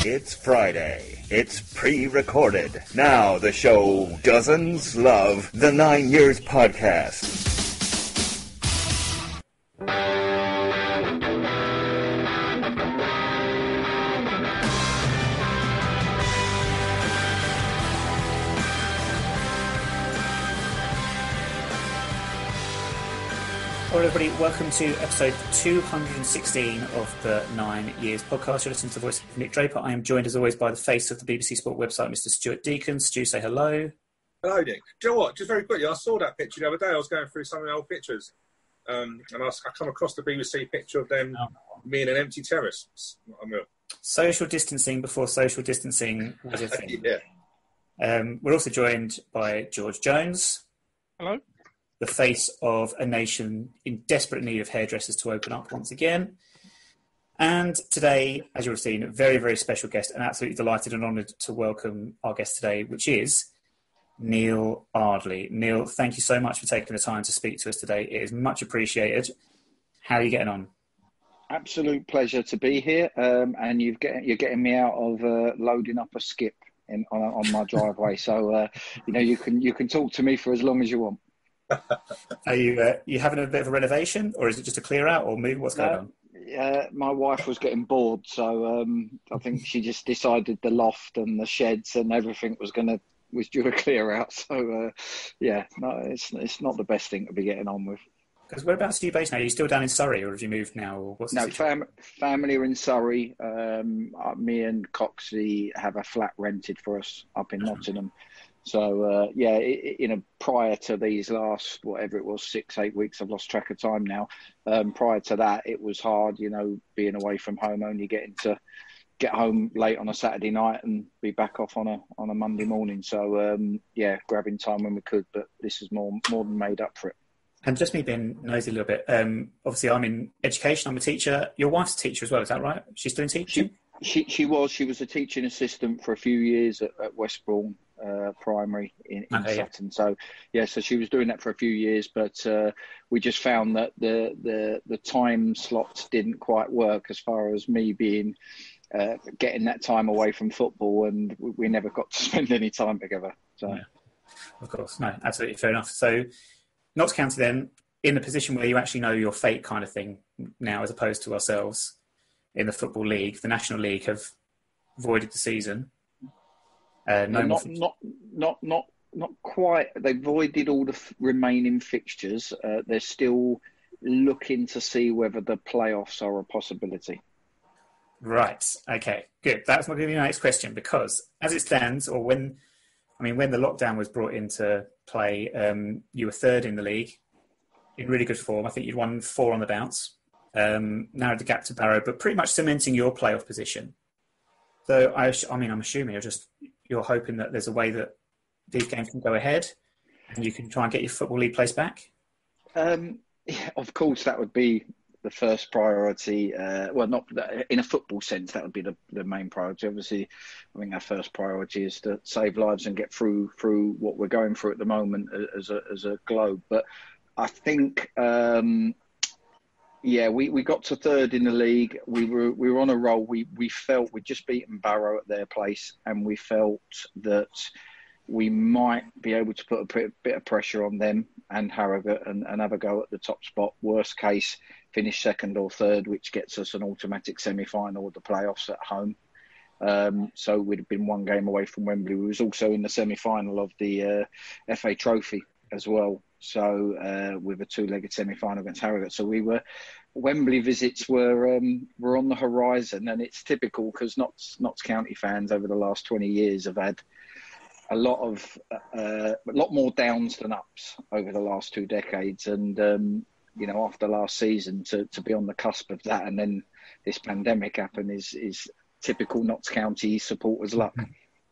It's Friday. It's pre-recorded. Now the show dozens love the 9 Years podcast. Hello everybody, welcome to episode 216 of the 9 Years podcast. You're listening to the voice of Nick Draper. I am joined as always by the face of the BBC Sport website, Mr. Stuart Deacon. Stu, say hello. Hello, Nick. Do you know what? Just very quickly, I saw that picture the other day. I was going through some of the old pictures, and I come across the BBC picture of them, me in an empty terrace. Social distancing before social distancing was a thing. Yeah. We're also joined by George Jones. Hello. The face of a nation in desperate need of hairdressers to open up once again. And today, as you'll have seen, a very, very special guest, and absolutely delighted and honoured to welcome our guest today, which is Neal Ardley. Neal, thank you so much for taking the time to speak to us today. It is much appreciated. How are you getting on? Absolute pleasure to be here, and you're getting me out of loading up a skip on my driveway. So you can talk to me for as long as you want. Are you having a bit of a renovation, or is it just a clear out or move? What's going on? My wife was getting bored, so I think she just decided the loft and the sheds and everything was due a clear out. So it's not the best thing to be getting on with. Because whereabouts are you based now? Are you still down in Surrey, or have you moved now? Or what's the family are in Surrey. Me and Coxie have a flat rented for us up in Nottingham. So, prior to these last, whatever it was, 6-8 weeks, I've lost track of time now. Prior to that, it was hard, being away from home, only getting to get home late on a Saturday night and be back off on a Monday morning. So, grabbing time when we could, but this is more than made up for it. And just me being nosy a little bit, obviously I'm in education, I'm a teacher. Your wife's a teacher as well, is that right? She's doing teaching? She was a teaching assistant for a few years at Westbourne Primary in Sutton. Yeah. So she was doing that for a few years, but we just found that the time slots didn't quite work as far as me being getting that time away from football, and we never got to spend any time together. So, yeah. Of course, no, absolutely fair enough. So, Notts County then in the position where you actually know your fate, kind of thing now, as opposed to ourselves in the Football League. The National League have voided the season. Not quite. They voided all the remaining fixtures. They're still looking to see whether the playoffs are a possibility. Right. Okay. Good. That's going to be my next question, because as it stands, or when the lockdown was brought into play, you were third in the league, in really good form. I think you'd won 4 on the bounce, narrowed the gap to Barrow, but pretty much cementing your playoff position. So I'm assuming you're hoping that there's a way that these games can go ahead and you can try and get your Football League place back? Of course, that would be the first priority. Not in a football sense, that would be the main priority. Obviously, I think our first priority is to save lives and get through what we're going through at the moment as a globe. But I think, we got to third in the league. We were on a roll. We felt we'd just beaten Barrow at their place, and we felt that we might be able to put a bit of pressure on them and Harrogate and have a go at the top spot. Worst case, finish second or third, which gets us an automatic semi-final with the playoffs at home. So we'd have been one game away from Wembley. We was also in the semi-final of the FA Trophy as well. So with a 2-legged semi-final against Harrogate. So Wembley visits were on the horizon, and it's typical because Notts County fans over the last 20 years have had a lot more downs than ups over the last 2 decades. And, after last season to be on the cusp of that, and then this pandemic happened is typical Notts County supporters' luck.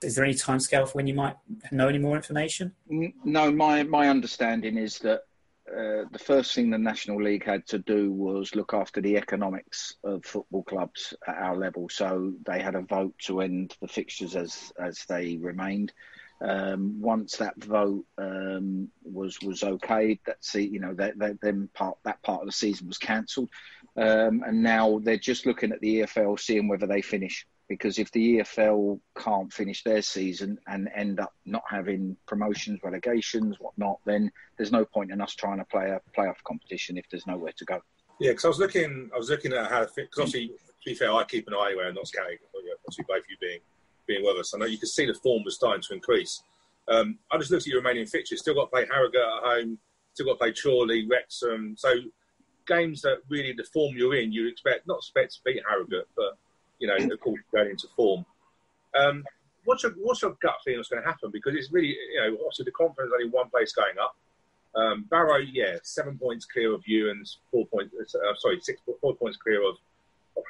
Is there any timescale for when you might know any more information? No, my understanding is that the first thing the National League had to do was look after the economics of football clubs at our level. So they had a vote to end the fixtures as they remained. Once that vote was okayed, that part of the season was cancelled, and now they're just looking at the EFL, seeing whether they finish. because if the EFL can't finish their season and end up not having promotions, relegations, whatnot, then there's no point in us trying to play a playoff competition if there's nowhere to go. Yeah, because I was looking at how to fit. Because obviously, to be fair, I keep an eye anywhere in Notts County. Obviously, both of you being with us, I know you can see the form was starting to increase. I just looked at your remaining fixtures. Still got to play Harrogate at home. Still got to play Chorley, Wrexham. So games that really the form you're in, you not expect to beat Harrogate, but of course, going into form. What's your gut feeling is going to happen? Because it's really, obviously the conference is only one place going up. Barrow, 7 points clear of you and 4 points. 4 points clear of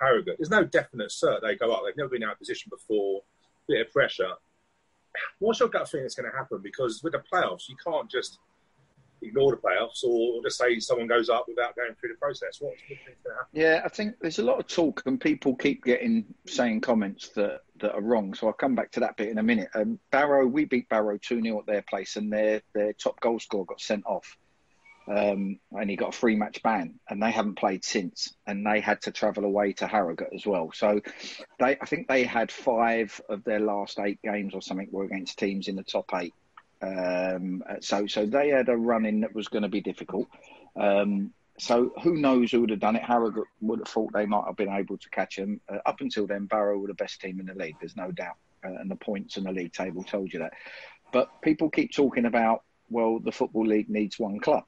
Harrogate. There's no definite cert they go up. They've never been in that position before. Bit of pressure. What's your gut feeling is going to happen? Because with the playoffs, you can't just ignore the playoffs or just say someone goes up without going through the process. What do you think is going to happen? Yeah, I think there's a lot of talk and people keep saying comments that are wrong. So I'll come back to that bit in a minute. Barrow, we beat Barrow 2-0 at their place and their top goal scorer got sent off. And he got a 3-match ban and they haven't played since and they had to travel away to Harrogate as well. So I think they had 5 of their last 8 games or something were against teams in the top 8. So they had a run-in that was going to be difficult. So who knows who would have done it. Harrogate would have thought they might have been able to catch them. Up until then, Barrow were the best team in the league, there's no doubt. And the points in the league table told you that. But people keep talking about, well, the Football League needs one club.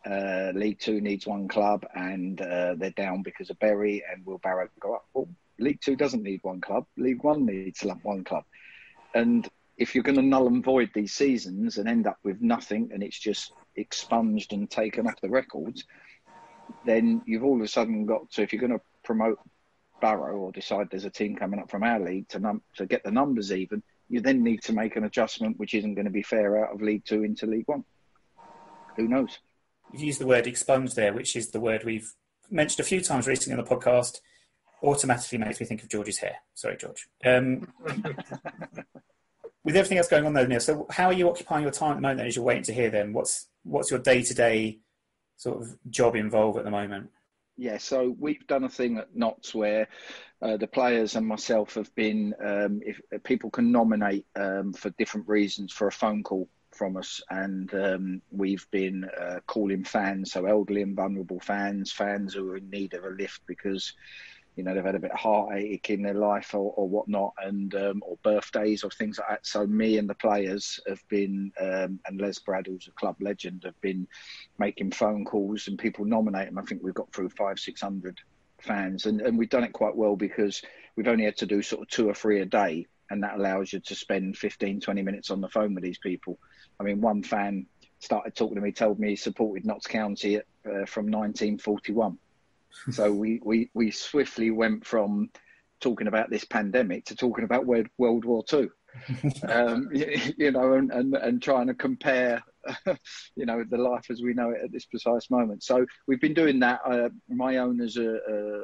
League 2 needs one club and they're down because of Bury, and will Barrow go up? Well, League 2 doesn't need one club. League 1 needs one club. And if you're going to null and void these seasons and end up with nothing and it's just expunged and taken off the records, then you've all of a sudden got to, if you're going to promote Barrow or decide there's a team coming up from our league to get the numbers even, you then need to make an adjustment which isn't going to be fair out of League 2 into League 1. Who knows? You've used the word expunged there, which is the word we've mentioned a few times recently on the podcast. Automatically makes me think of George's hair. Sorry, George. With everything else going on though, Neal, so how are you occupying your time at the moment then, as you're waiting to hear then? What's your day-to-day sort of job involved at the moment? Yeah, so we've done a thing at Notts where the players and myself have been, if people can nominate for different reasons for a phone call from us, and we've been calling fans, so elderly and vulnerable fans who are in need of a lift because they've had a bit of heartache in their life or whatnot, and or birthdays or things like that. So me and the players have been, and Les Brad, who's a club legend, have been making phone calls and people nominate them. I think we've got through 500-600 fans, and we've done it quite well because we've only had to do sort of 2 or 3 a day, and that allows you to spend 15-20 minutes on the phone with these people. I mean, one fan started talking to me, told me he supported Notts County from 1941. So we swiftly went from talking about this pandemic to talking about World War II, and trying to compare, the life as we know it at this precise moment. So we've been doing that. My owners are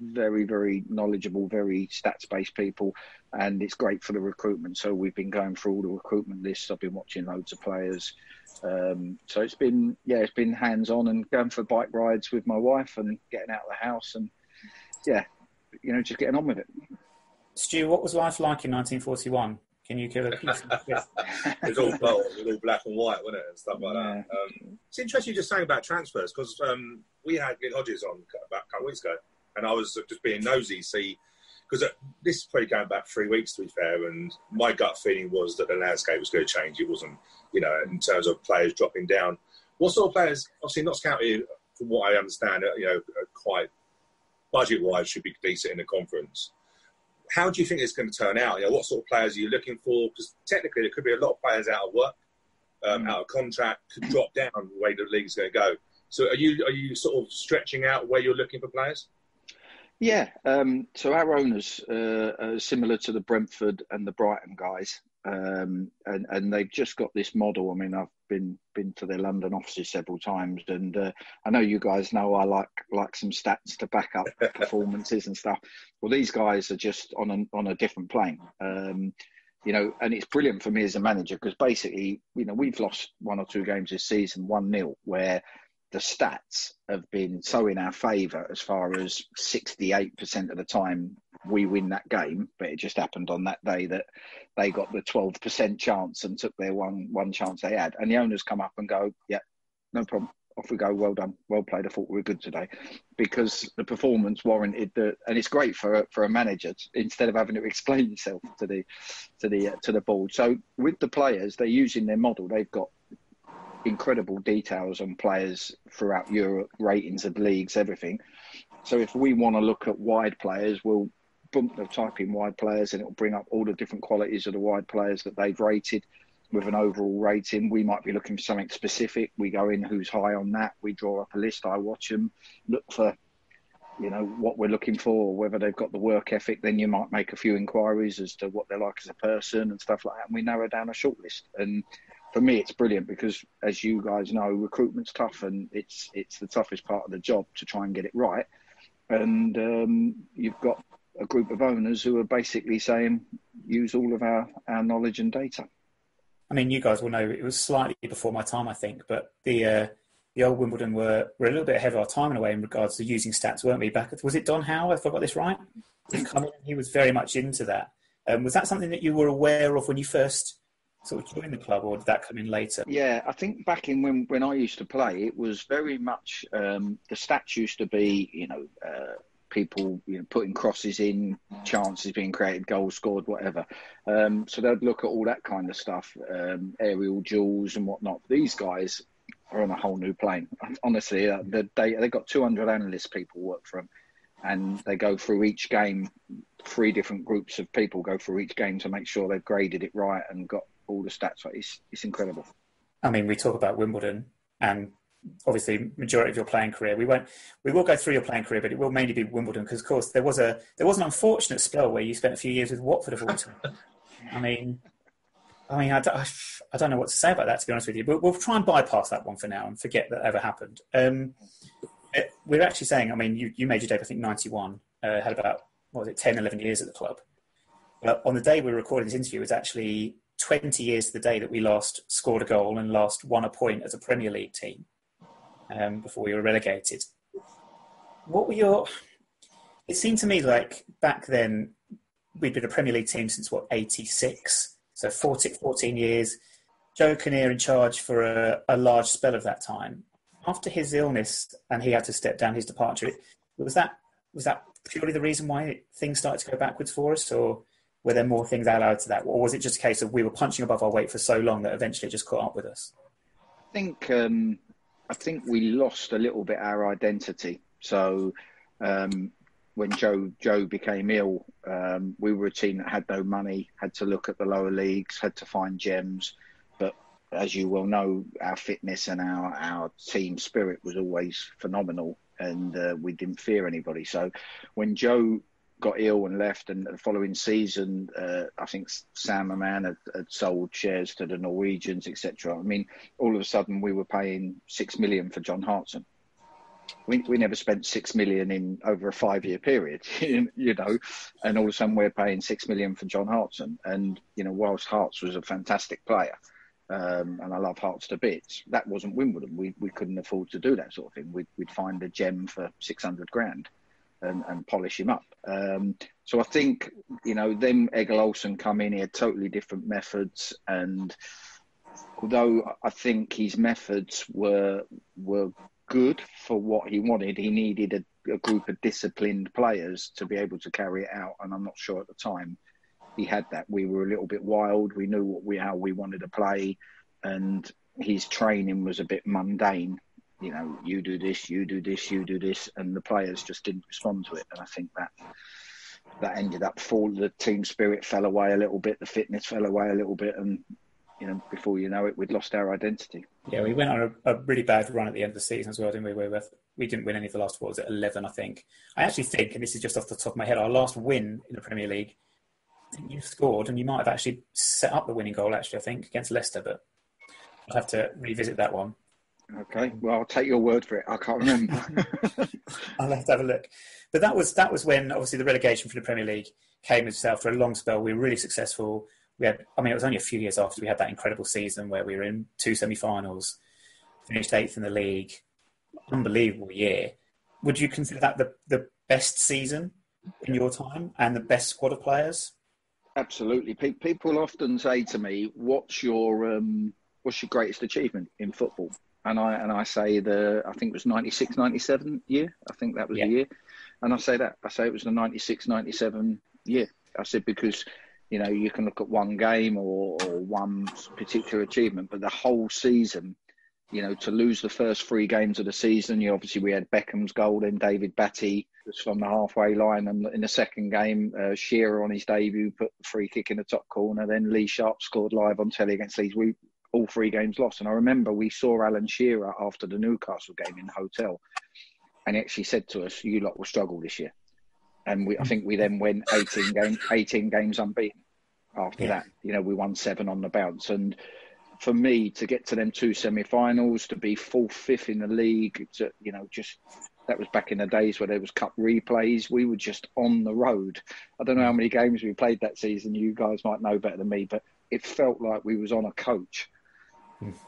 very, very knowledgeable, very stats-based people, and it's great for the recruitment. So we've been going through all the recruitment lists. I've been watching loads of players. So it's been hands-on and going for bike rides with my wife and getting out of the house and, just getting on with it. Stu, what was life like in 1941? Can you give a piece? It was all black and white, wasn't it, and stuff like that. It's interesting you just saying about transfers because we had Glenn Hodges on about a couple of weeks ago, and I was just being nosy, because this is probably going back 3 weeks, to be fair, and my gut feeling was that the landscape was going to change. It wasn't, in terms of players dropping down. What sort of players, obviously Notts County, from what I understand, are quite budget-wise should be decent in the conference. How do you think it's going to turn out? What sort of players are you looking for? Because technically there could be a lot of players out of work, out of contract, could drop down the way the league's going to go. So are you sort of stretching out where you're looking for players? Yeah, so our owners are similar to the Brentford and the Brighton guys, and they've just got this model. I mean, I've been to their London offices several times, and I know you guys know I like some stats to back up performances and stuff. Well, these guys are just on a different plane, and it's brilliant for me as a manager because basically, we've lost 1 or 2 games this season, 1-0, where the stats have been so in our favour as far as 68% of the time we win that game, but it just happened on that day that they got the 12% chance and took their one chance they had. And the owners come up and go, yeah, no problem. Off we go. Well done. Well played. I thought we were good today, because the performance warranted and it's great for a manager instead of having to explain yourself to the board. So with the players, they're using their model. They've got incredible details on players throughout Europe, ratings of leagues, everything. So if we want to look at wide players, we'll type in wide players and it'll bring up all the different qualities of the wide players that they've rated with an overall rating. We might be looking for something specific. We go in who's high on that. We draw up a list. I watch them, look for, what we're looking for, whether they've got the work ethic. Then you might make a few inquiries as to what they're like as a person and stuff like that. And we narrow down a short list. And for me, it's brilliant because, as you guys know, recruitment's tough and it's the toughest part of the job to try and get it right. And you've got a group of owners who are basically saying, use all of our knowledge and data. I mean, you guys will know it was slightly before my time, I think, but the old Wimbledon were a little bit ahead of our time in a way in regards to using stats, weren't we? Was it Don Howe, if I got this right? He was very much into that. Was that something that you were aware of when you first sort of joined the club, or did that come in later? Yeah, I think back in when I used to play, it was very much the stats used to be, people putting crosses in, chances being created, goals scored, whatever. So they'd look at all that kind of stuff, aerial duels and whatnot. These guys are on a whole new plane. Honestly, they got 200 analyst people work for them, and they go through each game. 3 different groups of people go through each game to make sure they've graded it right and got all the stats right. It's incredible. I mean, we talk about Wimbledon and obviously majority of your playing career. We will go through your playing career, but it will mainly be Wimbledon because, of course, there was an unfortunate spell where you spent a few years with Watford of all time. I mean, I don't know what to say about that, to be honest with you. But we'll try and bypass that one for now and forget that ever happened. We're actually saying, I mean, you made your debut, I think, 91. Had about 10, 11 years at the club. But on the day we were recording this interview, it was actually 20 years to the day that we last scored a goal and last won a point as a Premier League team. Before we were relegated. What were it seemed to me like back then we'd been a Premier League team since 86, so 14 years. Joe Kinnear in charge for a large spell of that time. After his illness and he had to step down, his departure, was that purely the reason why things started to go backwards for us, or were there more things allied to that, or was it just a case of we were punching above our weight for so long that eventually it just caught up with us? I think we lost a little bit our identity. So when Joe became ill, we were a team that had no money, had to look at the lower leagues, had to find gems. But as you well know, our fitness and our team spirit was always phenomenal, and we didn't fear anybody. So when Joe got ill and left, and the following season, I think Sam Aman had sold shares to the Norwegians, etc. I mean, all of a sudden we were paying $6 million for John Hartson. We never spent $6 million in over a 5-year period, and all of a sudden we're paying $6 million for John Hartson. And whilst Hartz was a fantastic player, and I love Hartz to bits, that wasn't Wimbledon. We couldn't afford to do that sort of thing. We'd find a gem for 600 grand. And polish him up. So I think, them Egil Olsen come in, he had totally different methods. And although I think his methods were good for what he wanted, he needed a group of disciplined players to be able to carry it out. And I'm not sure at the time he had that. We were a little bit wild. We knew how we wanted to play. And his training was a bit mundane. You do this, you do this, you do this, and the players just didn't respond to it. And I think that ended up the team spirit fell away a little bit, the fitness fell away a little bit, and before you know it, we'd lost our identity. Yeah, we went on a really bad run at the end of the season as well, didn't we? We didn't win any of the last 11, I think. I actually think, and this is just off the top of my head, our last win in the Premier League, I think you scored, and you might have actually set up the winning goal, actually, I think, against Leicester, but I'll have to revisit that one. Okay, well, I'll take your word for it. I can't remember. I'll have to have a look. But that was when, obviously, the relegation from the Premier League came as after a long spell. We were really successful. It was only a few years after we had that incredible season where we were in 2 semi-finals, finished 8th in the league. Unbelievable year. Would you consider that the best season in your time and the best squad of players? Absolutely. People often say to me, what's your greatest achievement in football? And I say I think it was 96, 97 year. I think that was the year. And I say it was the 96, 97 year. I said, because, you know, you can look at one game or one particular achievement, but the whole season, you know, to lose the first 3 games of the season, we had Beckham's goal, then David Batty was from the halfway line, and in the second game, Shearer on his debut put the free kick in the top corner, then Lee Sharp scored live on telly against Leeds. We all 3 games lost. And I remember we saw Alan Shearer after the Newcastle game in the hotel, and he actually said to us, "You lot will struggle this year." And I think we then went 18 games unbeaten after that. You know, we won 7 on the bounce. And for me, to get to them 2 semi-finals, to be 4th, 5th in the league, that was back in the days where there was cup replays. We were just on the road. I don't know how many games we played that season. You guys might know better than me, but it felt like we was on a coach,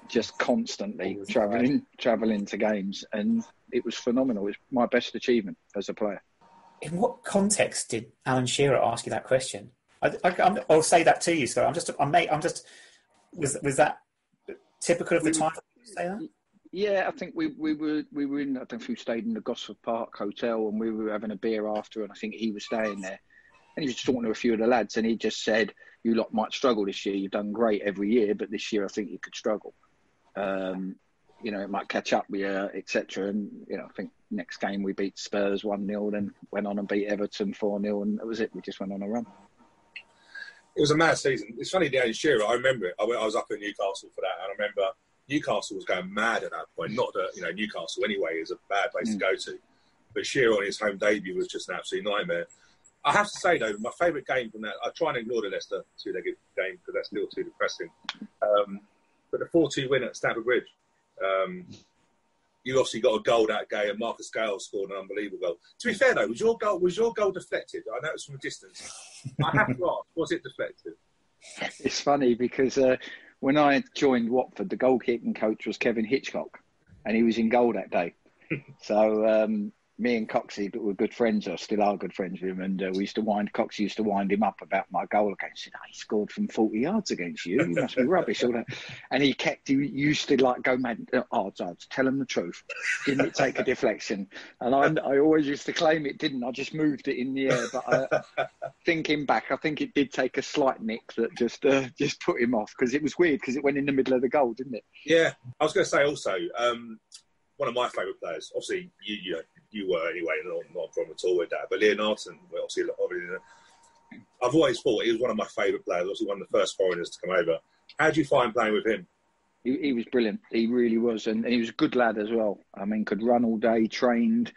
just constantly travelling to games. And it was phenomenal. It was my best achievement as a player. In what context did Alan Shearer ask you that question? I'll say that to you, Scott. Was that typical of the time to say that? Yeah, I think we were in, I don't know if we stayed in the Gosford Park Hotel, and we were having a beer after, and I think he was staying there. And he was talking to a few of the lads, and he just said, "You lot might struggle this year. You've done great every year, but this year I think you could struggle. You know, it might catch up with you, etc." And, you know, I think next game we beat Spurs 1-0, then went on and beat Everton 4-0, and that was it. We just went on a run. It was a mad season. It's funny, Alan Shearer, I remember it. I was up in Newcastle for that, and I remember Newcastle was going mad at that point. Not that, you know, Newcastle anyway is a bad place to go to, but Shearer on his home debut was just an absolute nightmare. I have to say, though, my favourite game from that, I try and ignore the Leicester 2-legged game because that's still too depressing. But the 4-2 win at Stamford Bridge, you obviously got a goal that game, and Marcus Gale scored an unbelievable goal. To be fair, though, was your goal deflected? I know it was from a distance. I have to ask, was it deflected? It's funny because when I joined Watford, the goalkeeping coach was Kevin Hitchcock, and he was in goal that day. So me and Coxie, but we're good friends, or still are good friends with him, and Coxie used to wind him up about my goal against. He said, "He scored from 40 yards against you. You must be rubbish." All that. And he used to like go mad. Odds, tell him the truth. Didn't it take a deflection? And I always used to claim it didn't. I just moved it in the air. But thinking back, I think it did take a slight nick that just put him off, because it was weird because it went in the middle of the goal, didn't it? Yeah, I was going to say also, one of my favourite players, obviously you were anyway, not from at all with that, but Leonardson, obviously, I've always thought he was one of my favourite players, obviously one of the first foreigners to come over. How did you find playing with him? He was brilliant. He really was, and he was a good lad as well. I mean, could run all day, trained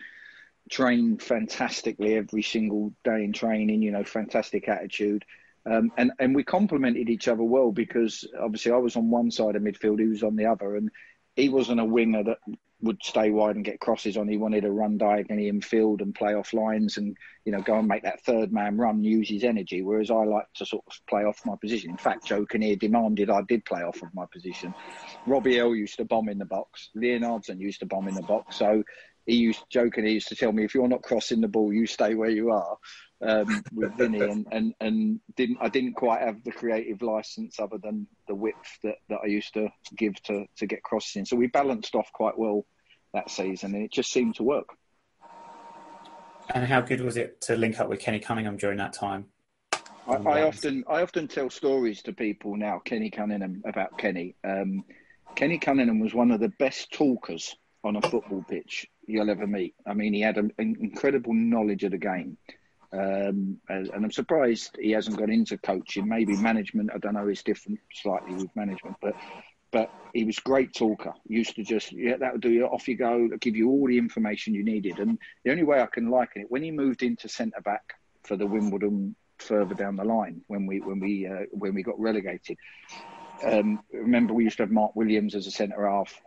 fantastically every single day in training, you know, fantastic attitude. And we complemented each other well, because obviously I was on one side of midfield, he was on the other, and he wasn't a winger that would stay wide and get crosses on. He wanted to run diagonally in field and play off lines and, you know, go and make that third man run, use his energy, whereas I like to sort of play off my position. In fact, Joe Kinnear demanded I did play off of my position. Robbie L used to bomb in the box. Leonardson used to bomb in the box. So Joe Kinnear used to tell me, if you're not crossing the ball, you stay where you are. With Vinny, and I didn't quite have the creative license other than the width that I used to give to get crosses in. So we balanced off quite well that season, and it just seemed to work. And how good was it to link up with Kenny Cunningham during that time? I often tell stories to people now, Kenny Cunningham, about Kenny. Kenny Cunningham was one of the best talkers on a football pitch you'll ever meet. I mean, he had an incredible knowledge of the game. And I'm surprised he hasn't gone into coaching. Maybe management, I don't know, is different slightly with management, but he was a great talker. Used to just, that would do you, off you go, give you all the information you needed. And the only way I can liken it, when he moved into centre back for the Wimbledon further down the line, when we got relegated, remember we used to have Mark Williams as a centre half,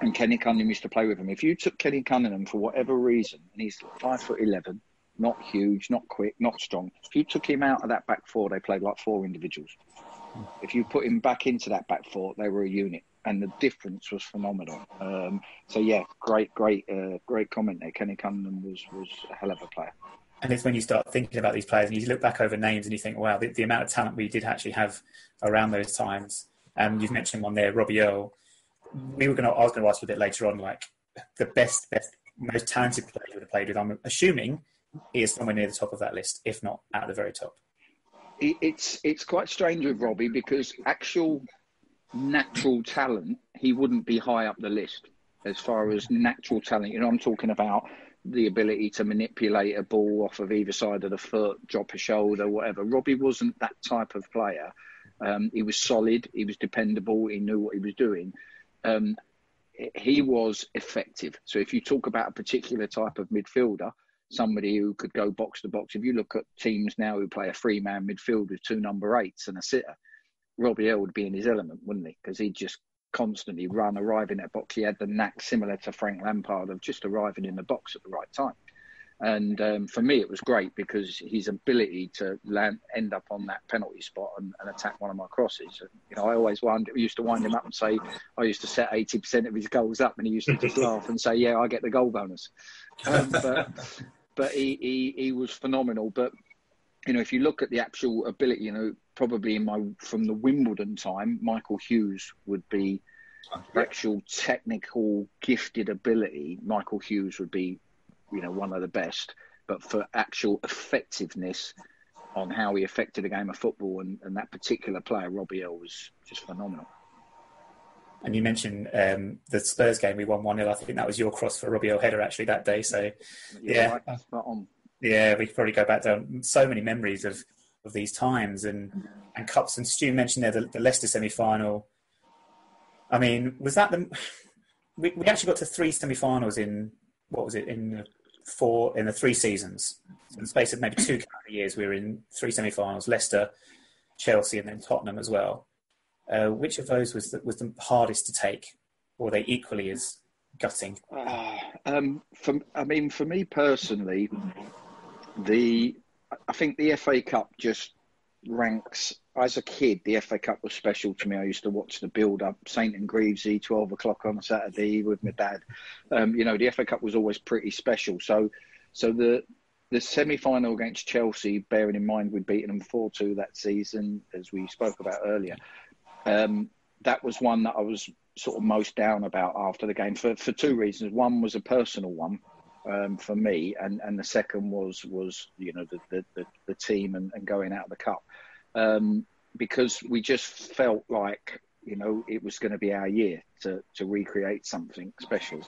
and Kenny Cunningham used to play with him. If you took Kenny Cunningham for whatever reason, and he's 5'11", not huge, not quick, not strong. If you took him out of that back four, they played like 4 individuals. If you put him back into that back four, they were a unit, and the difference was phenomenal. So yeah, great comment there. Kenny Cunningham was a hell of a player. And it's when you start thinking about these players and you look back over names and you think, wow, the amount of talent we did actually have around those times. And you've mentioned one there, Robbie Earle. I was going to ask you a bit later on, like the best, most talented player you would have played with. I'm assuming he is somewhere near the top of that list, if not at the very top. It's quite strange with Robbie because actual natural talent, he wouldn't be high up the list as far as natural talent. I'm talking about the ability to manipulate a ball off of either side of the foot, drop a shoulder, whatever. Robbie wasn't that type of player. He was solid. He was dependable. He knew what he was doing. He was effective. So if you talk about a particular type of midfielder, somebody who could go box to box, if you look at teams now who play a 3-man midfield with 2 number 8s and a sitter, Robbie Earle would be in his element, wouldn't he? Because he'd just constantly arrive in that box. He had the knack similar to Frank Lampard of just arriving in the box at the right time. And for me, it was great because his ability to end up on that penalty spot and attack one of my crosses. And, I always used to wind him up and say, I used to set 80% of his goals up, and he used to just laugh and say, yeah, I get the goal bonus. But he was phenomenal. But, if you look at the actual ability, probably from the Wimbledon time, Michael Hughes would be actual technical gifted ability. Michael Hughes would be, one of the best. But for actual effectiveness on how he affected a game of football and that particular player, Robbie Earle was just phenomenal. And you mentioned the Spurs game, we won 1-0. I think that was your cross for Robbie Earle header actually that day. So, yeah. Right. Spot on. Yeah, we could probably go back down so many memories of these times and cups. And Stu mentioned there the Leicester semi-final. I mean, was that we actually got to 3 semi-finals in, what was it, in the 3 seasons. So in the space of maybe 2 calendar years, we were in 3 semi-finals, Leicester, Chelsea, and then Tottenham as well. Which of those was the hardest to take? Or were they equally as gutting? For me personally, I think the FA Cup just ranks. As a kid, the FA Cup was special to me. I used to watch the build-up, St and Greavesy, 12 o'clock on a Saturday with my dad. The FA Cup was always pretty special. So the semi-final against Chelsea, bearing in mind we'd beaten them 4-2 that season, as we spoke about earlier, that was one that I was sort of most down about after the game for 2 reasons. One was a personal one for me, and the second was the team and going out of the cup, because we just felt like it was going to be our year to recreate something special,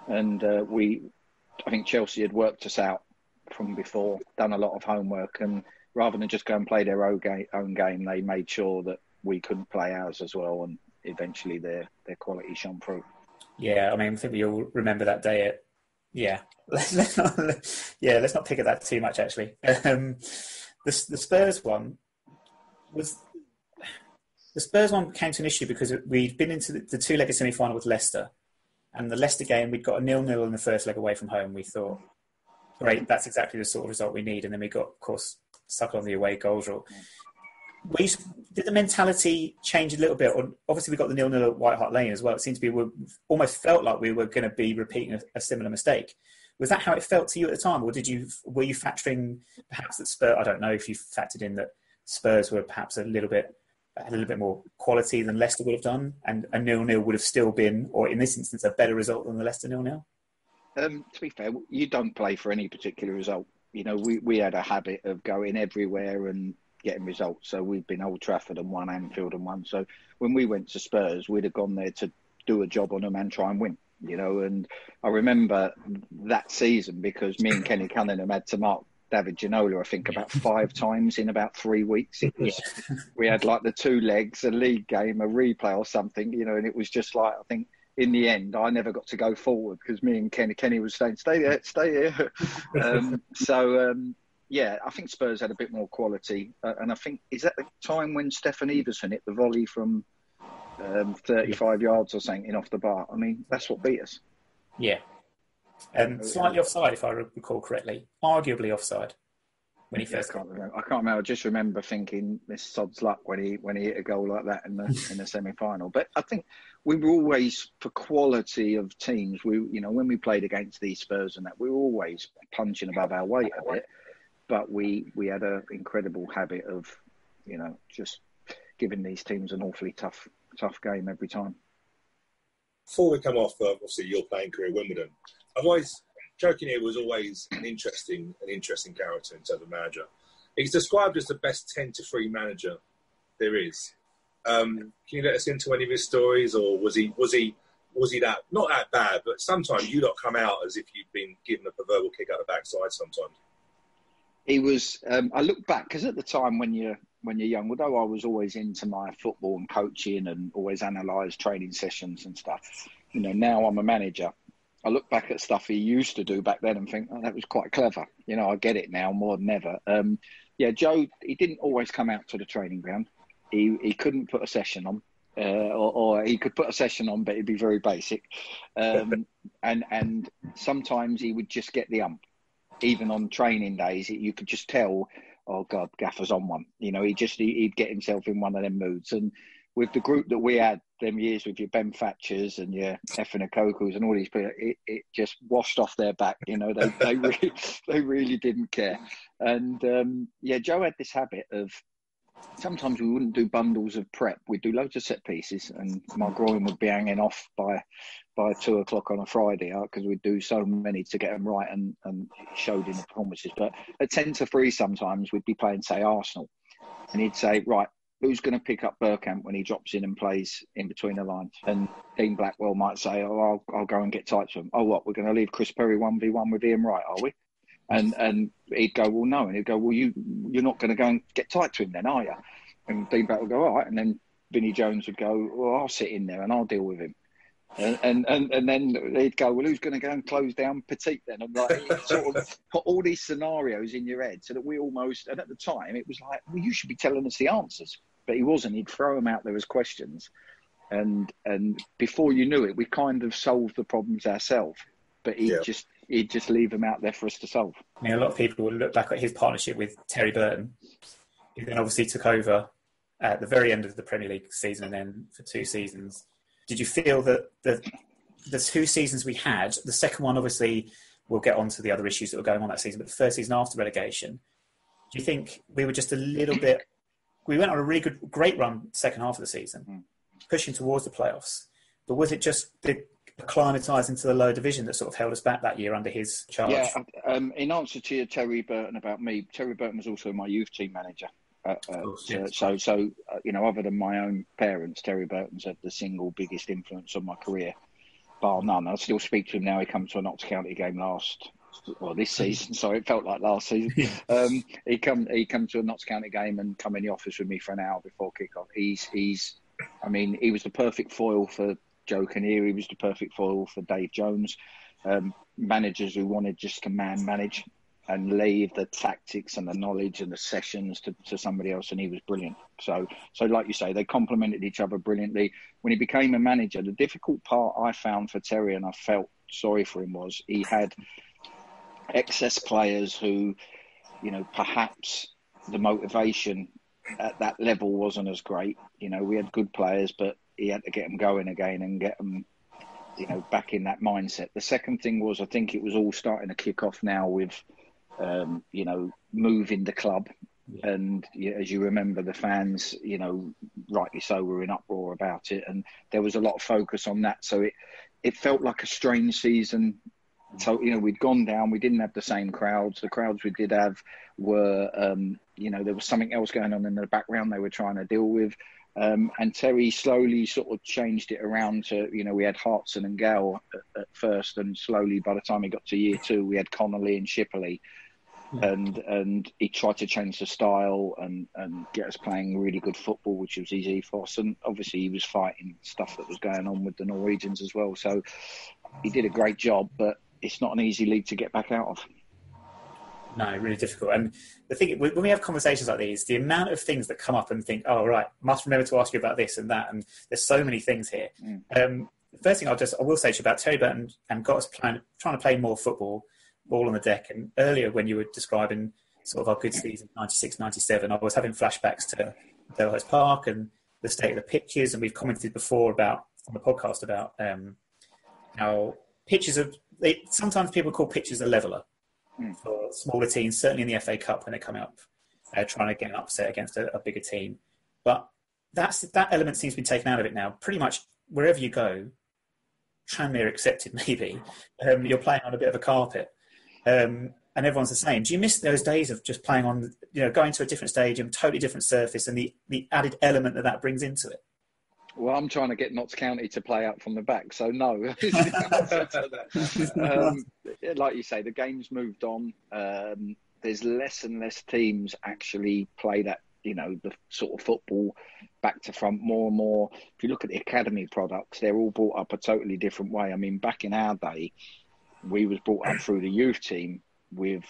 and I think Chelsea had worked us out from before, done a lot of homework, and rather than just go and play their own game, they made sure that we couldn't play ours as well, and eventually their quality shone through. Yeah, I mean, I think we all remember that day. Let's not pick at that too much. Actually, the Spurs one came to an issue because we'd been into the 2-legged semi-final with Leicester, and the Leicester game we'd got a 0-0 in the first leg away from home. We thought, great, that's exactly the sort of result we need, and then we got, of course, stuck on the away goals rule. Did the mentality change a little bit? Or obviously, we got the 0-0 at White Hart Lane as well. It seemed to be, we almost felt like we were going to be repeating a similar mistake. Was that how it felt to you at the time, or were you factoring perhaps that Spurs? I don't know if you factored in that Spurs were perhaps had a little bit more quality than Leicester would have done, and a 0-0 would have still been, or in this instance, a better result than the Leicester 0-0. To be fair, you don't play for any particular result. We had a habit of going everywhere and getting results. So we've been Old Trafford and won, Anfield and won. So when we went to Spurs, we'd have gone there to do a job on them and try and win, And I remember that season because me and Kenny Cunningham had to mark David Ginola, I think, about 5 times in about 3 weeks. It was, we had like the 2 legs, a league game, a replay or something, and it was just like, I think in the end, I never got to go forward because me and Kenny was saying, stay here. Yeah, I think Spurs had a bit more quality. And I think, is that the time when Stefan Everson hit the volley from 35 yards or something in off the bar? I mean, that's what beat us. Yeah. Slightly offside, if I recall correctly. Arguably offside when he first I can't remember. I just remember thinking, this sod's luck when he hit a goal like that in the semi-final. But I think we were always, for quality of teams, when we played against these Spurs and that, we were always punching above our weight a bit. but we had an incredible habit of, just giving these teams an awfully tough game every time. Before we come off, obviously your playing career at Wimbledon, Joe Kinnear was always an interesting character in terms of manager. He's described as the best 10-3 manager there is. Can you let us into any of his stories, or was he that, not that bad, but sometimes you lot come out as if you've been given a proverbial kick out the backside sometimes? He was. I look back, because at the time when you're young, although I was always into my football and coaching and always analysed training sessions and stuff, now I'm a manager. I look back at stuff he used to do back then and think, that was quite clever. I get it now more than ever. Joe, he didn't always come out to the training ground. He couldn't put a session on, or he could put a session on, but it'd be very basic. And sometimes he would just get the ump. Even on training days, you could just tell, oh God, Gaffer's on one. He'd get himself in one of them moods. And with the group that we had them years, with your Ben Thatchers and your Effin Okokus and all these people, it just washed off their back. They really didn't care. And Joe had this habit of, sometimes we wouldn't do bundles of prep. We'd do loads of set pieces, and my groin would be hanging off by 2:00 on a Friday, because we'd do so many to get them right, and it showed in the performances. But at 10-3, sometimes we'd be playing, say, Arsenal, and he'd say, right, who's going to pick up Bergkamp when he drops in and plays in between the lines? And Dean Blackwell might say, oh, I'll go and get tight to him. Oh, what, we're going to leave Chris Perry 1v1 with Ian Wright, are we? And he'd go, well, no. And he'd go, well, you're not going to go and get tight to him then, are you? And Dean Black would go, all right. And then Vinnie Jones would go, well, I'll sit in there and I'll deal with him. And then they'd go, well, who's going to go and close down Petit then? And sort of put all these scenarios in your head so that we almost, and at the time it was like, well, you should be telling us the answers. But he wasn't. He'd throw them out there as questions. And before you knew it, we kind of solved the problems ourselves. But he'd just leave them out there for us to solve. I mean, a lot of people will look back at his partnership with Terry Burton, who then obviously took over at the very end of the Premier League season and then for 2 seasons. Did you feel that the 2 seasons we had, the second one, obviously, we'll get on to the other issues that were going on that season, but the third season after relegation, do you think we were just a little bit... We went on a really great run second half of the season, pushing towards the playoffs, but was it just the acclimatising to the lower division that sort of held us back that year under his charge? Yeah, in answer to your Terry Burton about me, Terry Burton was also my youth team manager. So other than my own parents, Terry Burton's had the single biggest influence on my career, bar none. I still speak to him now. He come to a Notts County game this season. Sorry, it felt like last season. He come to a Notts County game and come in the office with me for an hour before kick-off. He was the perfect foil for Joe Kinnear. He was the perfect foil for Dave Jones. Managers who wanted just to manage and leave the tactics and the knowledge and the sessions to somebody else, and he was brilliant. So like you say, they complemented each other brilliantly. When he became a manager, the difficult part I found for Terry, and I felt sorry for him, was he had excess players who, perhaps the motivation at that level wasn't as great. We had good players, but he had to get them going again and get them, back in that mindset. The second thing was, I think it was all starting to kick off now with, moving the club. Yeah. And as you remember, the fans, rightly so, were in uproar about it. And there was a lot of focus on that. So it felt like a strange season. So, we'd gone down. We didn't have the same crowds. The crowds we did have were, there was something else going on in the background they were trying to deal with. And Terry slowly sort of changed it around to, we had Hartson and Gale at first, and slowly by the time he got to year 2, we had Connolly and Shipley. And he tried to change the style and get us playing really good football, which was his ethos. And obviously he was fighting stuff that was going on with the Norwegians as well. So he did a great job, but it's not an easy league to get back out of. No, really difficult. And the thing, when we have conversations like these, the amount of things that come up and think, oh, right, must remember to ask you about this and that. And there's so many things here. The first thing I will say to you about Terry Burton and got us trying to play more football, ball on the deck. And earlier when you were describing sort of our good season, 96, 97, I was having flashbacks to Delhurst Park and the state of the pitches. And we've commented before on the podcast about how pitches sometimes people call pitches a leveller. for smaller teams, certainly in the FA Cup when they're coming up, trying to get an upset against a bigger team. But that element seems to be taken out of it now. Pretty much wherever you go, Tranmere accepted maybe, you're playing on a bit of a carpet. And everyone's the same. Do you miss those days of just playing on, going to a different stadium, totally different surface, and the added element that brings into it? Well, I'm trying to get Notts County to play out from the back, so no. Like you say, the game's moved on. There's less and less teams actually play that, the sort of football back to front more and more. If you look at the academy products, they're all brought up a totally different way. I mean, back in our day, we was brought up through the youth team with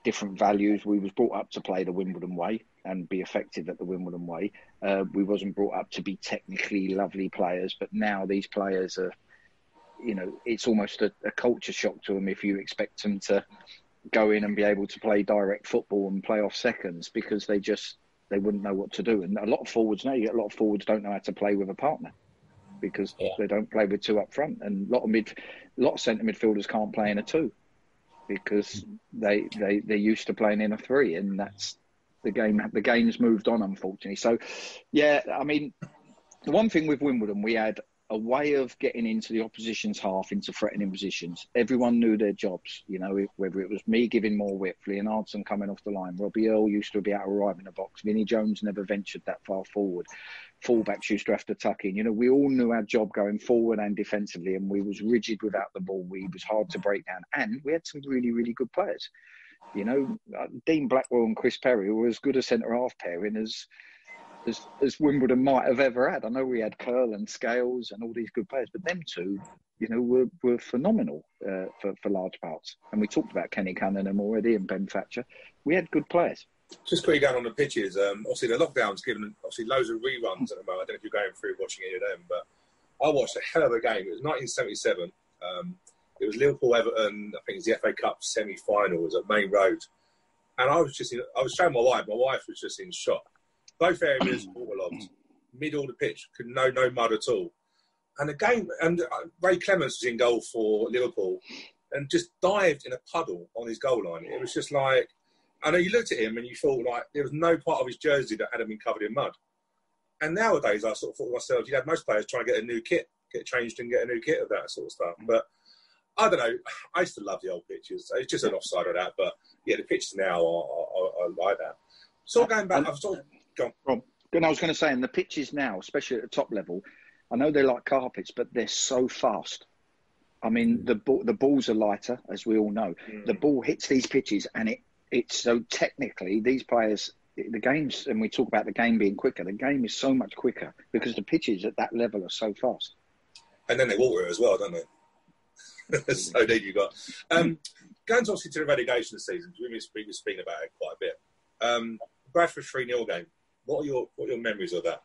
different values. We was brought up to play the Wimbledon way and be effective at the Wimbledon way. We wasn't brought up to be technically lovely players, but now these players are, it's almost a culture shock to them if you expect them to go in and be able to play direct football and play off seconds, because they wouldn't know what to do. And a lot of forwards now, you get a lot of forwards don't know how to play with a partner because they don't play with two up front. And a lot of centre midfielders can't play in a two because they're used to playing in a three, and that's the game. The game's moved on, unfortunately. So, yeah, I mean, the one thing with Wimbledon, we had a way of getting into the opposition's half, into threatening positions. Everyone knew their jobs, whether it was me giving more width, Leonardson coming off the line, Robbie Earle used to be able to arrive in the box, Vinnie Jones never ventured that far forward, fullbacks used to have to tuck in. We all knew our job going forward and defensively, and we was rigid without the ball. We was hard to break down, and we had some really, really good players. Dean Blackwell and Chris Perry were as good a centre-half pairing as Wimbledon might have ever had. I know we had Curl and Scales and all these good players, but them two, were phenomenal for large parts. And we talked about Kenny Cunningham already and Ben Thatcher. We had good players. Just quickly down on the pitches, obviously the lockdown's given loads of reruns at the moment. I don't know if you're going through watching any of them, but I watched a hell of a game. It was 1977. It was Liverpool-Everton, I think it was the FA Cup semi-final. It was at Main Road. And I was showing my wife. My wife was just in shock. Both areas waterlogged, middle of the pitch, no mud at all. And the game, and Ray Clements was in goal for Liverpool and just dived in a puddle on his goal line. It was just like, I know you looked at him and you thought like there was no part of his jersey that hadn't been covered in mud. And nowadays I sort of thought to myself, you'd have most players trying to get a new kit, get changed and get a new kit of that sort of stuff. But I don't know, I used to love the old pitches. It's just an offside of that. But yeah, the pitches now are like that. So going back, I've sort of gone. Rob, I was going to say, and the pitches now, especially at the top level, I know they're like carpets, but they're so fast. I mean, the balls are lighter, as we all know. The ball hits these pitches, and it's so technically, these players, the games, and we talk about the game being quicker, the game is so much quicker because the pitches at that level are so fast. And then they water it as well, don't they? So there you got. Going obviously to the relegation season, we've been speaking about it quite a bit. Bradford 3-0 game. What are your memories of that?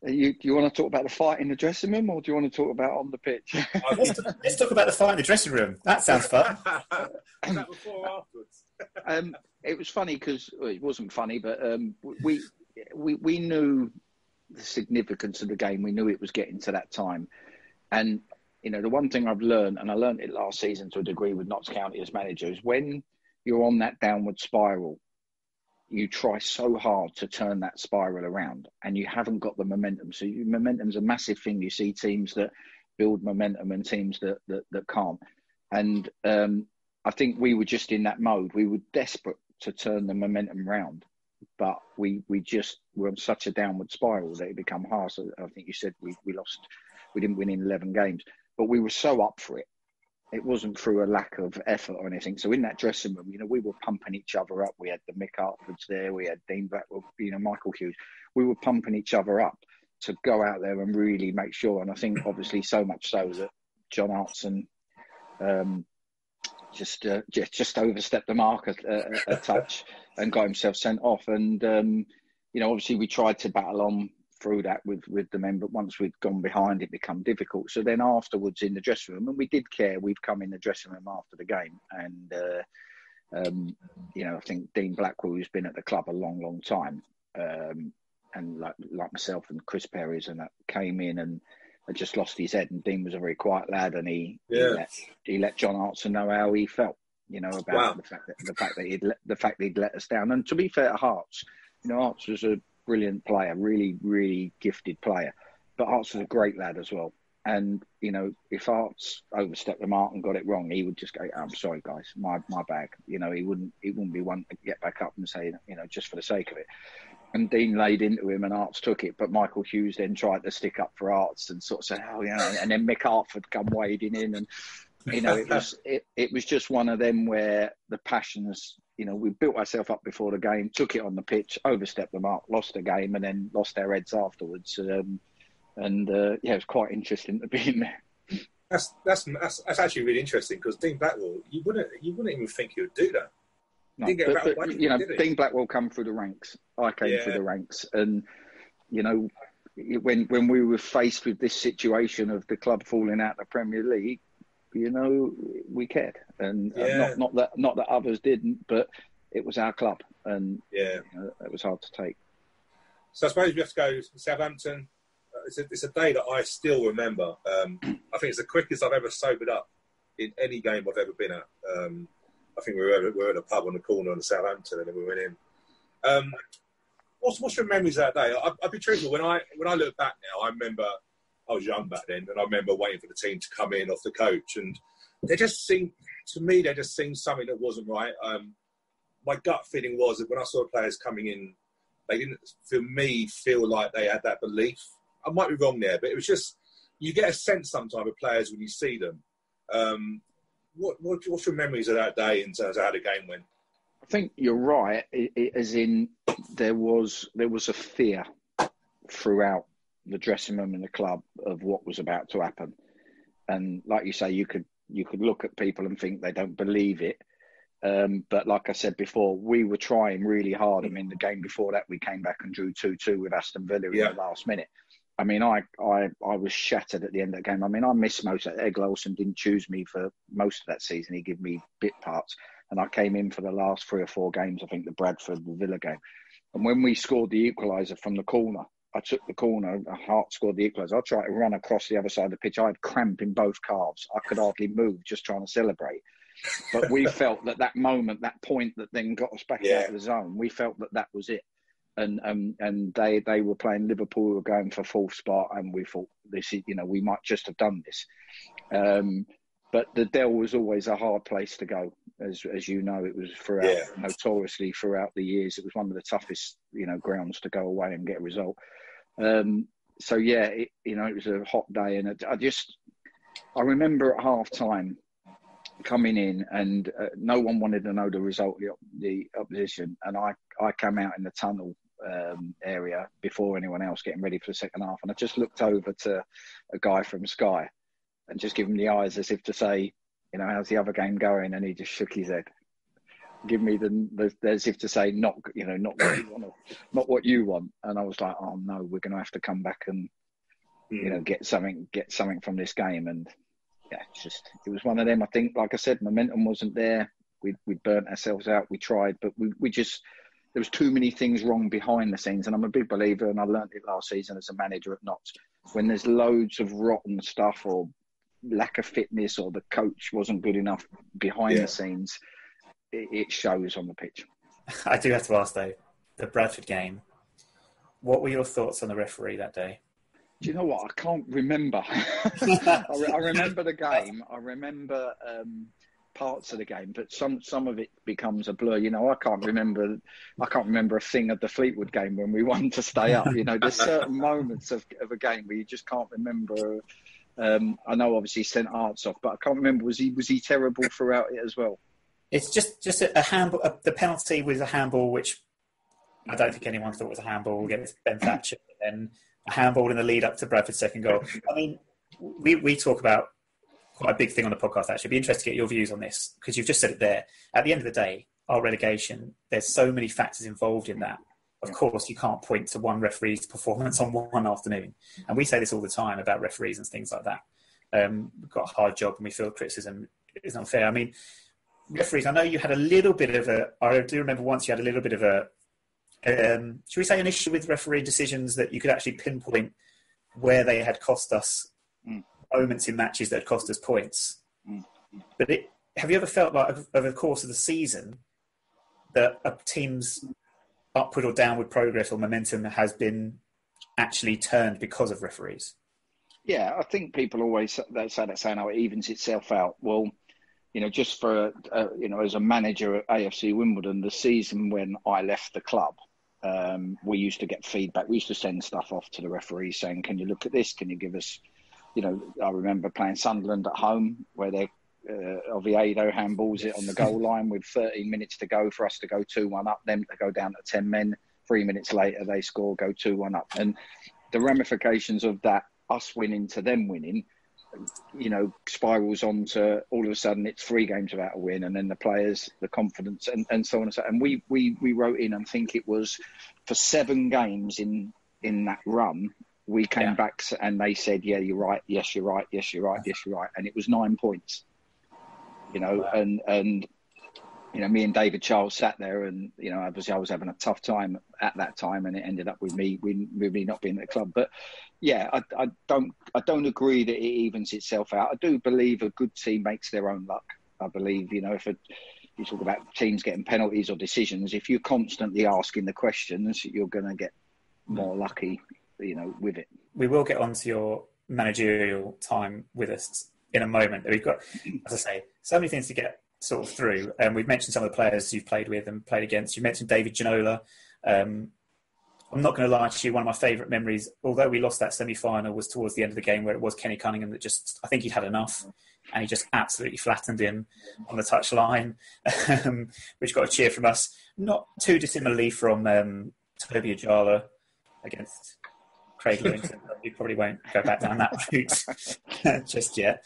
You want to talk about the fight in the dressing room, or do you want to talk about on the pitch? Let's talk about the fight in the dressing room. That sounds fun. Was that before or afterwards? It was funny because it wasn't funny, but we knew the significance of the game. We knew it was getting to that time, and the one thing I've learned, and I learned it last season to a degree with Notts County as manager, is when you're on that downward spiral, you try so hard to turn that spiral around, and you haven't got the momentum. So momentum's a massive thing. You see teams that build momentum and teams that can't. And I think we were just in that mode. We were desperate to turn the momentum round, but we just were on such a downward spiral that it became hard. So I think you said we lost. We didn't win in 11 games, but we were so up for it. It wasn't through a lack of effort or anything. So in that dressing room, we were pumping each other up. We had the Mick Hartfords there. We had Dean Blackwell, Michael Hughes. We were pumping each other up to go out there and really make sure. And I think obviously so much so that John Hartson just overstepped the mark a touch and got himself sent off. And, obviously we tried to battle on through that with the men, but once we'd gone behind, it became difficult. So then afterwards in the dressing room, and we did care, we've come in the dressing room after the game, and I think Dean Blackwell, who's been at the club a long time, and like myself and Chris Perry's and that, came in and had just lost his head, and Dean was a very quiet lad, and he let John Hartson know how he felt, about the fact that he'd let us down. And to be fair to Harts, Harts was a brilliant player, really, really gifted player, but Harts was a great lad as well. And if Harts overstepped the mark and got it wrong, he would just go, "I'm sorry, guys, my bag." He wouldn't be one to get back up and say, just for the sake of it. And Dean laid into him, and Harts took it. But Michael Hughes then tried to stick up for Harts and sort of say, and then Mick Hartford come wading in, and it was just one of them where the passions, we built ourselves up before the game, took it on the pitch, overstepped the mark, lost the game, and then lost our heads afterwards. It was quite interesting to be in there. That's actually really interesting, because Dean Blackwell, you wouldn't even think he would do that. No, Dean Blackwell come through the ranks. I came through the ranks, and when we were faced with this situation of the club falling out of the Premier League, we cared, and not that others didn't, but it was our club, and it was hard to take. So I suppose we have to go to Southampton. It's a day that I still remember. I think it's the quickest I've ever sobered up in any game I've ever been at. I think we were at a pub on the corner in Southampton, and then we went in. What's your memories of that day? I'll be truthful. When I look back now, I remember I was young back then, and I remember waiting for the team to come in off the coach, and they just seemed something that wasn't right. My gut feeling was that when I saw players coming in, they didn't, for me, feel like they had that belief. I might be wrong there, but it was just, you get a sense sometimes of players when you see them. What's your memories of that day in terms of how the game went? I think you're right, as in there was a fear throughout the dressing room and the club of what was about to happen. And like you say, you could look at people and think they don't believe it. But like I said before, we were trying really hard. I mean, the game before that, we came back and drew 2-2 with Aston Villa in the last minute. I mean, I was shattered at the end of the game. I mean, I missed most of it. Egg Olsen didn't choose me for most of that season. He gave me bit parts. And I came in for the last 3 or 4 games, I think the Bradford, the Villa game. And when we scored the equaliser from the corner, I took the corner, Hart scored the equaliser. I tried to run across the other side of the pitch. I had cramp in both calves. I could hardly move, just trying to celebrate. But we felt that moment, that point that then got us back out of the zone, we felt that was it. And they were playing Liverpool, we were going for 4th spot, and we thought, this is, we might just have done this. But the Dell was always a hard place to go, as you know. It was notoriously throughout the years, it was one of the toughest, grounds to go away and get a result. It was a hot day, and I remember at half time coming in, and no one wanted to know the result of the opposition, and I came out in the tunnel area before anyone else, getting ready for the second half, and I just looked over to a guy from Sky and just give him the eyes as if to say, how's the other game going? And he just shook his head, give me the as if to say, not what you want, not what you want. And I was like, oh no, we're going to have to come back and get something from this game. And it was one of them. I think, like I said, momentum wasn't there. We burnt ourselves out. We tried, but we just, there was too many things wrong behind the scenes. And I'm a big believer, and I learned it last season as a manager at Notts, when there's loads of rotten stuff or lack of fitness, or the coach wasn't good enough behind the scenes, it shows on the pitch. I do have to ask though, the Bradford game, what were your thoughts on the referee that day? Do you know what? I can't remember. I remember the game. I remember parts of the game, but some of it becomes a blur. I can't remember a thing of the Fleetwood game when we won to stay up. There's certain moments of a game where you just can't remember. I know obviously he sent Arts off, but I can't remember. Was he terrible throughout it as well? It's just a handball. The penalty was a handball, which I don't think anyone thought was a handball against Ben Thatcher, and then a handball in the lead up to Bradford's second goal. I mean, we talk about quite a big thing on the podcast, actually. It'd be interesting to get your views on this, because you've just said it there. At the end of the day, our relegation, there's so many factors involved in that. Of course, you can't point to one referee's performance on one afternoon. And we say this all the time about referees and things like that. We've got a hard job and we feel criticism is unfair. I mean, referees, I know you had a little bit of I do remember once you had a little bit of should we say an issue with referee decisions, that you could actually pinpoint where they had cost us moments in matches that had cost us points. Mm. But have you ever felt like over the course of the season that a team's upward or downward progress or momentum has been actually turned because of referees? Yeah, I think people always say that, saying, "Oh, it evens itself out." Well, just for as a manager at AFC Wimbledon, the season when I left the club, we used to get feedback. We used to send stuff off to the referees saying, "Can you look at this? Can you give us?" I remember playing Sunderland at home where they Oviedo handballs it on the goal line with 13 minutes to go for us to go 2-1 up, them to go down to 10 men. 3 minutes later, they score, go 2-1 up. And the ramifications of that, us winning to them winning, spirals on to all of a sudden it's 3 games without a win, and then the players, the confidence, and so on and so on. And we wrote in, I think it was for 7 games in that run, we came back and they said, "Yeah, you're right. Yes, you're right. Yes, you're right. Yes, you're right." And it was 9 points, wow. and me and David Charles sat there, and obviously I was having a tough time at that time, and it ended up with me not being at the club. But yeah, I don't agree that it evens itself out. I do believe a good team makes their own luck. I believe if you talk about teams getting penalties or decisions, if you're constantly asking the questions, you're going to get more lucky, with it. We will get onto your managerial time with us in a moment. We've got, as I say, so many things to get sort of through. We've mentioned some of the players you've played with and played against. You mentioned David Ginola. I'm not going to lie to you, one of my favourite memories, although we lost that semi-final, was towards the end of the game where it was Kenny Cunningham that I think he'd had enough, and he just absolutely flattened him on the touchline, which got a cheer from us. Not too dissimilarly from Toby Ajala against Craig Lewington. We probably won't go back down that route just yet.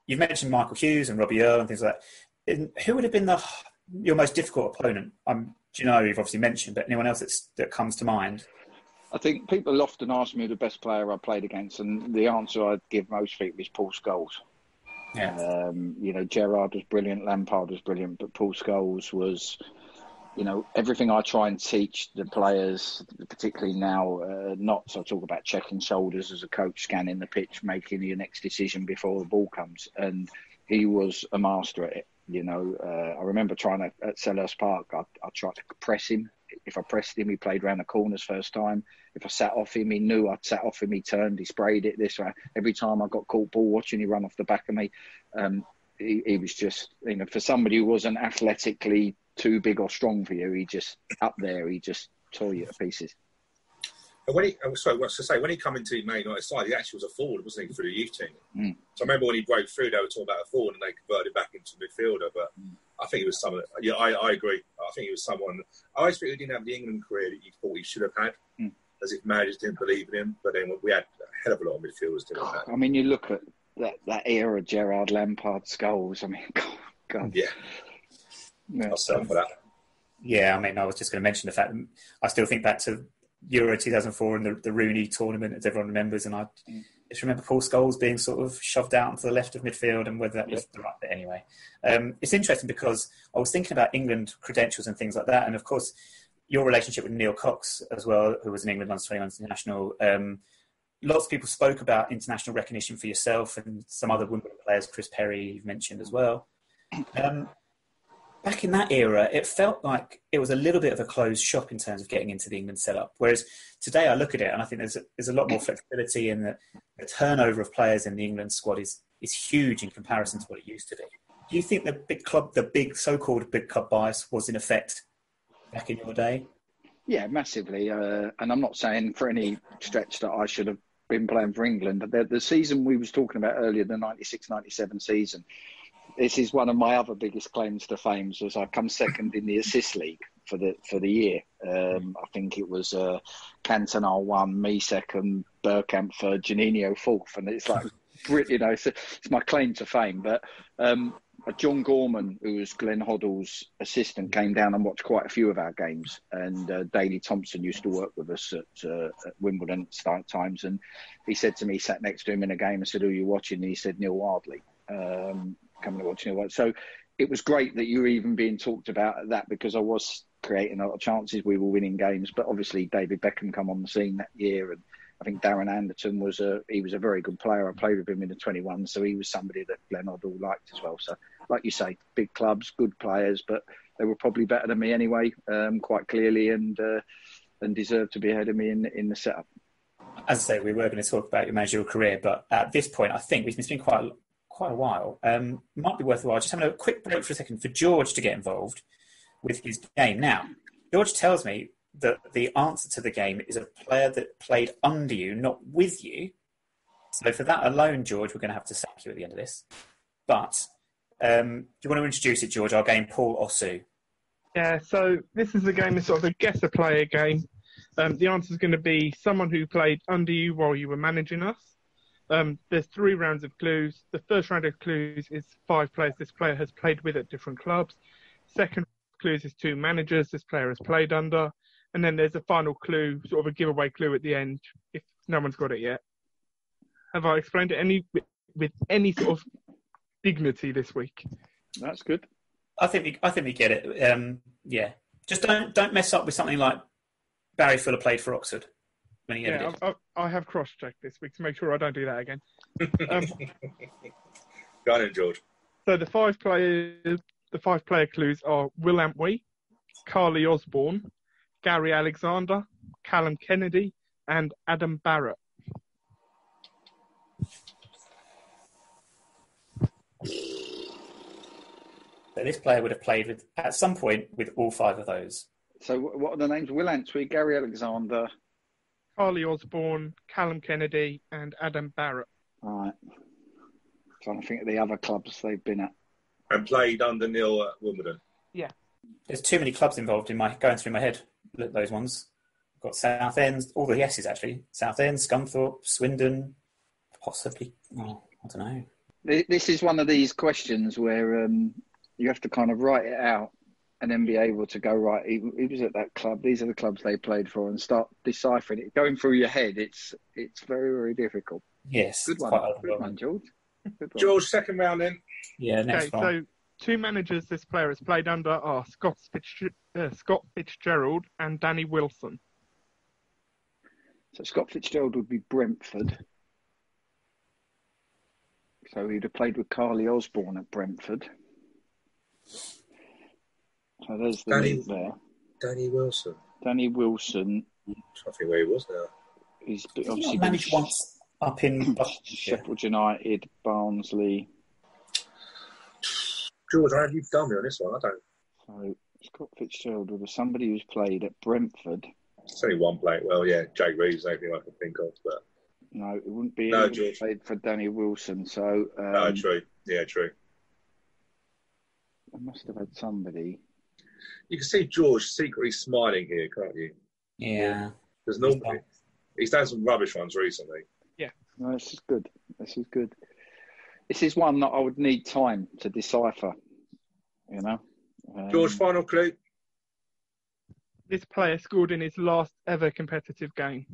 You've mentioned Michael Hughes and Robbie Earle and things like that. Who would have been your most difficult opponent? You've obviously mentioned, but anyone else that comes to mind? I think people often ask me the best player I played against, and the answer I'd give most people is Paul Scholes. Yeah. Gerrard was brilliant, Lampard was brilliant, but Paul Scholes was, everything I try and teach the players, particularly now, I talk about checking shoulders as a coach, scanning the pitch, making your next decision before the ball comes. And he was a master at it. I remember trying to, at Selhurst Park, I tried to press him. If I pressed him, he played round the corners first time. If I sat off him, he knew I'd sat off him. He turned, he sprayed it this way. Every time I got caught ball watching, he run off the back of me. He was just, for somebody who wasn't athletically too big or strong for you, he just tore you to pieces. And when he come into Man United side, he actually was a forward, wasn't he, for the youth team? So I remember when he broke through, they were talking about a forward, and they converted back into midfielder. But I think he was someone. Yeah, I agree. I think he was someone. I always think he didn't have the England career that you thought he should have had, as if managers didn't believe in him. But then we had a hell of a lot of midfielders doing that. I mean, you look at that era, Gerrard, Lampard, Scholes. I mean, God. Yeah. I'll stand for that. Yeah, I was just going to mention the fact that I still think back to Euro 2004 and the Rooney tournament, as everyone remembers, and I just remember Paul Scholes being sort of shoved out into the left of midfield, and whether that was the right bit anyway. It's interesting because I was thinking about England credentials and things like that, and of course your relationship with Neal Cox as well, who was an England under-21 international. Lots of people spoke about international recognition for yourself and some other Wimbledon players, Chris Perry you've mentioned as well. Back in that era, it felt like it was a little bit of a closed shop in terms of getting into the England setup. Whereas today I look at it and I think there's a lot more flexibility, and the turnover of players in the England squad is huge in comparison to what it used to be. Do you think the so-called big club bias was in effect back in your day? Yeah, massively. And I'm not saying for any stretch that I should have been playing for England. The season we was talking about earlier, the 96-97 season, this is one of my other biggest claims to fame, was I come second in the assist league for the year. I think it was Cantona 1, me second, Bergkamp third, Juninho fourth, and it's like, it's my claim to fame. But John Gorman, who was Glenn Hoddle's assistant, came down and watched quite a few of our games, and Daley Thompson used to work with us at Wimbledon at start times, and he said to me, sat next to him in a game, and said, "Who are you watching?" And he said, "Neal Ardley." Coming to watch Neal. So it was great that you were even being talked about at that, because I was creating a lot of chances. We were winning games, but obviously David Beckham come on the scene that year, I think Darren Anderton was a very good player. I played with him in the 21, so he was somebody that Glenn Hoddle liked as well. So, like you say, big clubs, good players, but they were probably better than me anyway, quite clearly, and deserved to be ahead of me in the setup. As I say, we were going to talk about your managerial career, but at this point, I think it's been quite a while. Might be worthwhile just having a quick break for a second for George to get involved with his game. Now, George tells me that the answer to the game is a player that played under you, not with you. So for that alone, George, we're going to have to sack you at the end of this. But do you want to introduce it, George, our game, Paul or Sue? Yeah, so this is a game, it's sort of a guess-a-player game. The answer is going to be someone who played under you while you were managing us. There's 3 rounds of clues. The first round of clues is 5 players this player has played with at different clubs. Second clues is 2 managers this player has played under. And then there's a final clue, sort of a giveaway clue at the end, if no one's got it yet. Have I explained it with any sort of dignity this week? That's good. I think we get it. Yeah, just don't mess up with something like Barry Fuller played for Oxford when he ever did. I have cross-checked this week to make sure I don't do that again. Go on in, George. So the 5 player clues are Will Ampwee, Carly Osborne, Gary Alexander, Callum Kennedy, and Adam Barrett. So this player would have played at some point with all 5 of those. So what are the names? Will Antwi, Gary Alexander, Carly Osborne, Callum Kennedy, and Adam Barrett. All right. Trying to think of the other clubs they've been at. And played under Neal at Wimbledon. Yeah. There's too many clubs involved in going through my head. Look, those ones. I've got Southend, all the yeses actually. Southend, Scunthorpe, Swindon, possibly. Oh, I don't know. This is one of these questions where you have to kind of write it out and then be able to go, right, he was at that club, these are the clubs they played for, and start deciphering it. Going through your head, it's very, very difficult. Yes. Good one, George. Good one. George, second round in. Yeah, next one. So 2 managers this player has played under are Scott Fitzgerald and Danny Wilson. So Scott Fitzgerald would be Brentford. So he'd have played with Carly Osborne at Brentford. So there's the link there. Danny Wilson. Danny Wilson. I'm trying to think where he was now. He's Did obviously he not manage once up in Sheffield United, Barnsley. George, how have you done me on this one? I don't. So Scott Fitzgerald was somebody who's played at Brentford. It's only one play. Well, yeah, Jake Reeves, anything I can think of, but no, it wouldn't be. No, George played for Danny Wilson. So no, true. Yeah, true. I must have had somebody. You can see George secretly smiling here, can't you? Yeah. There's no. He's done some rubbish ones recently. Yeah. No, this is good. This is good. This is one that I would need time to decipher. You know. George, final clue. This player scored in his last ever competitive game.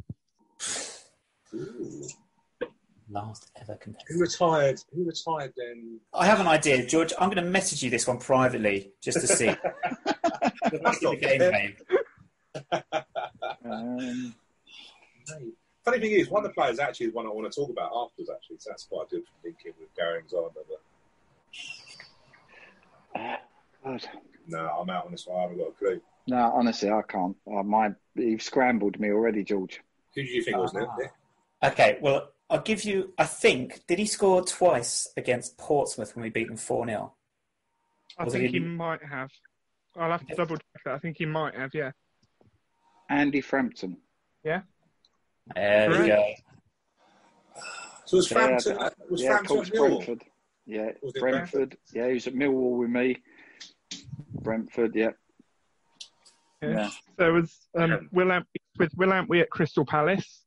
Ooh. Last ever competitive. Who retired then? I have an idea, George. I'm going to message you this one privately just to see. That's not the game name. Funny thing is, one of the players actually is one I want to talk about afterwards, actually, so that's quite good for thinking with Gary Alexander. But... No, I'm out on this one. I haven't got a clue. No, honestly, I can't. You've scrambled me already, George. Who do you think was it? Okay, well, I'll give you, I think, did he score twice against Portsmouth when we beat them 4-0? I think he might have. I'll have to double check that. I think he might have, yeah. Andy Frampton. Yeah? There we go. So was Frampton, Frampton at Millwall? Brentford. Yeah, Brentford. Yeah, he was at Millwall with me. Brentford, yeah. Yeah. So it was Will Ampwee at Crystal Palace,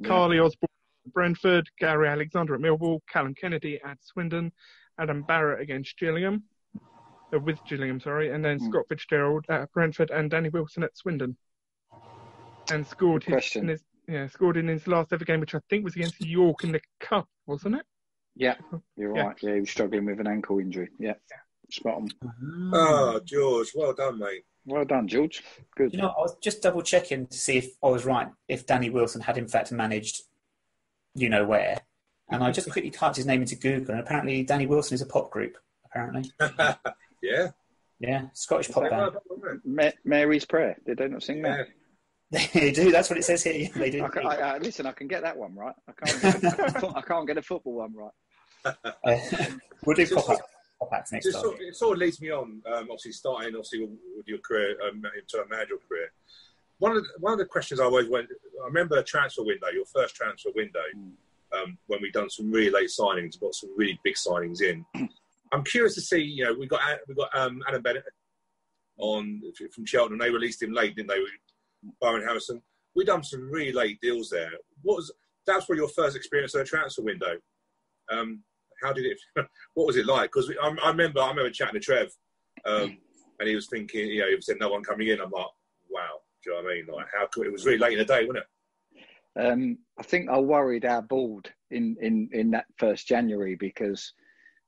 Carly Osborne at Brentford, Gary Alexander at Millwall, Callum Kennedy at Swindon, Adam Barrett against Gillingham, with Gillingham, sorry, and then Scott Fitzgerald at Brentford and Danny Wilson at Swindon. And scored in his last ever game, which I think was against York in the Cup, wasn't it? Yeah, you're right. Yeah, he was struggling with an ankle injury. Yeah. Spot on. Oh, George, well done, mate. Well done, George. Good. You know, I was just double checking to see if I was right, if Danny Wilson had in fact managed you know where. And I just quickly typed his name into Google, and apparently Danny Wilson is a pop group, apparently. Yeah. Yeah, Scottish pop band. Mary's Prayer. Did they not sing that? They do, that's what it says here. Yeah, they do. Listen, I can get that one right. I can't get a football one right. We'll do pop acts next time. It sort of leads me on, obviously starting with your career, into a managerial career. One of the questions I always I remember a transfer window, your first transfer window, when we done some really late signings, got some really big signings in. I'm curious to see, we got Alan Bennett from Cheltenham. They released him late, didn't they? Byron Harrison. We done some really late deals there. That's for your first experience of a transfer window. How did it? What was it like? Because I remember chatting to Trev, and he was thinking, he said no one coming in. I'm like, wow. Do you know what I mean? Like, how could it was really late in the day, wasn't it? I think I worried our board in that first January because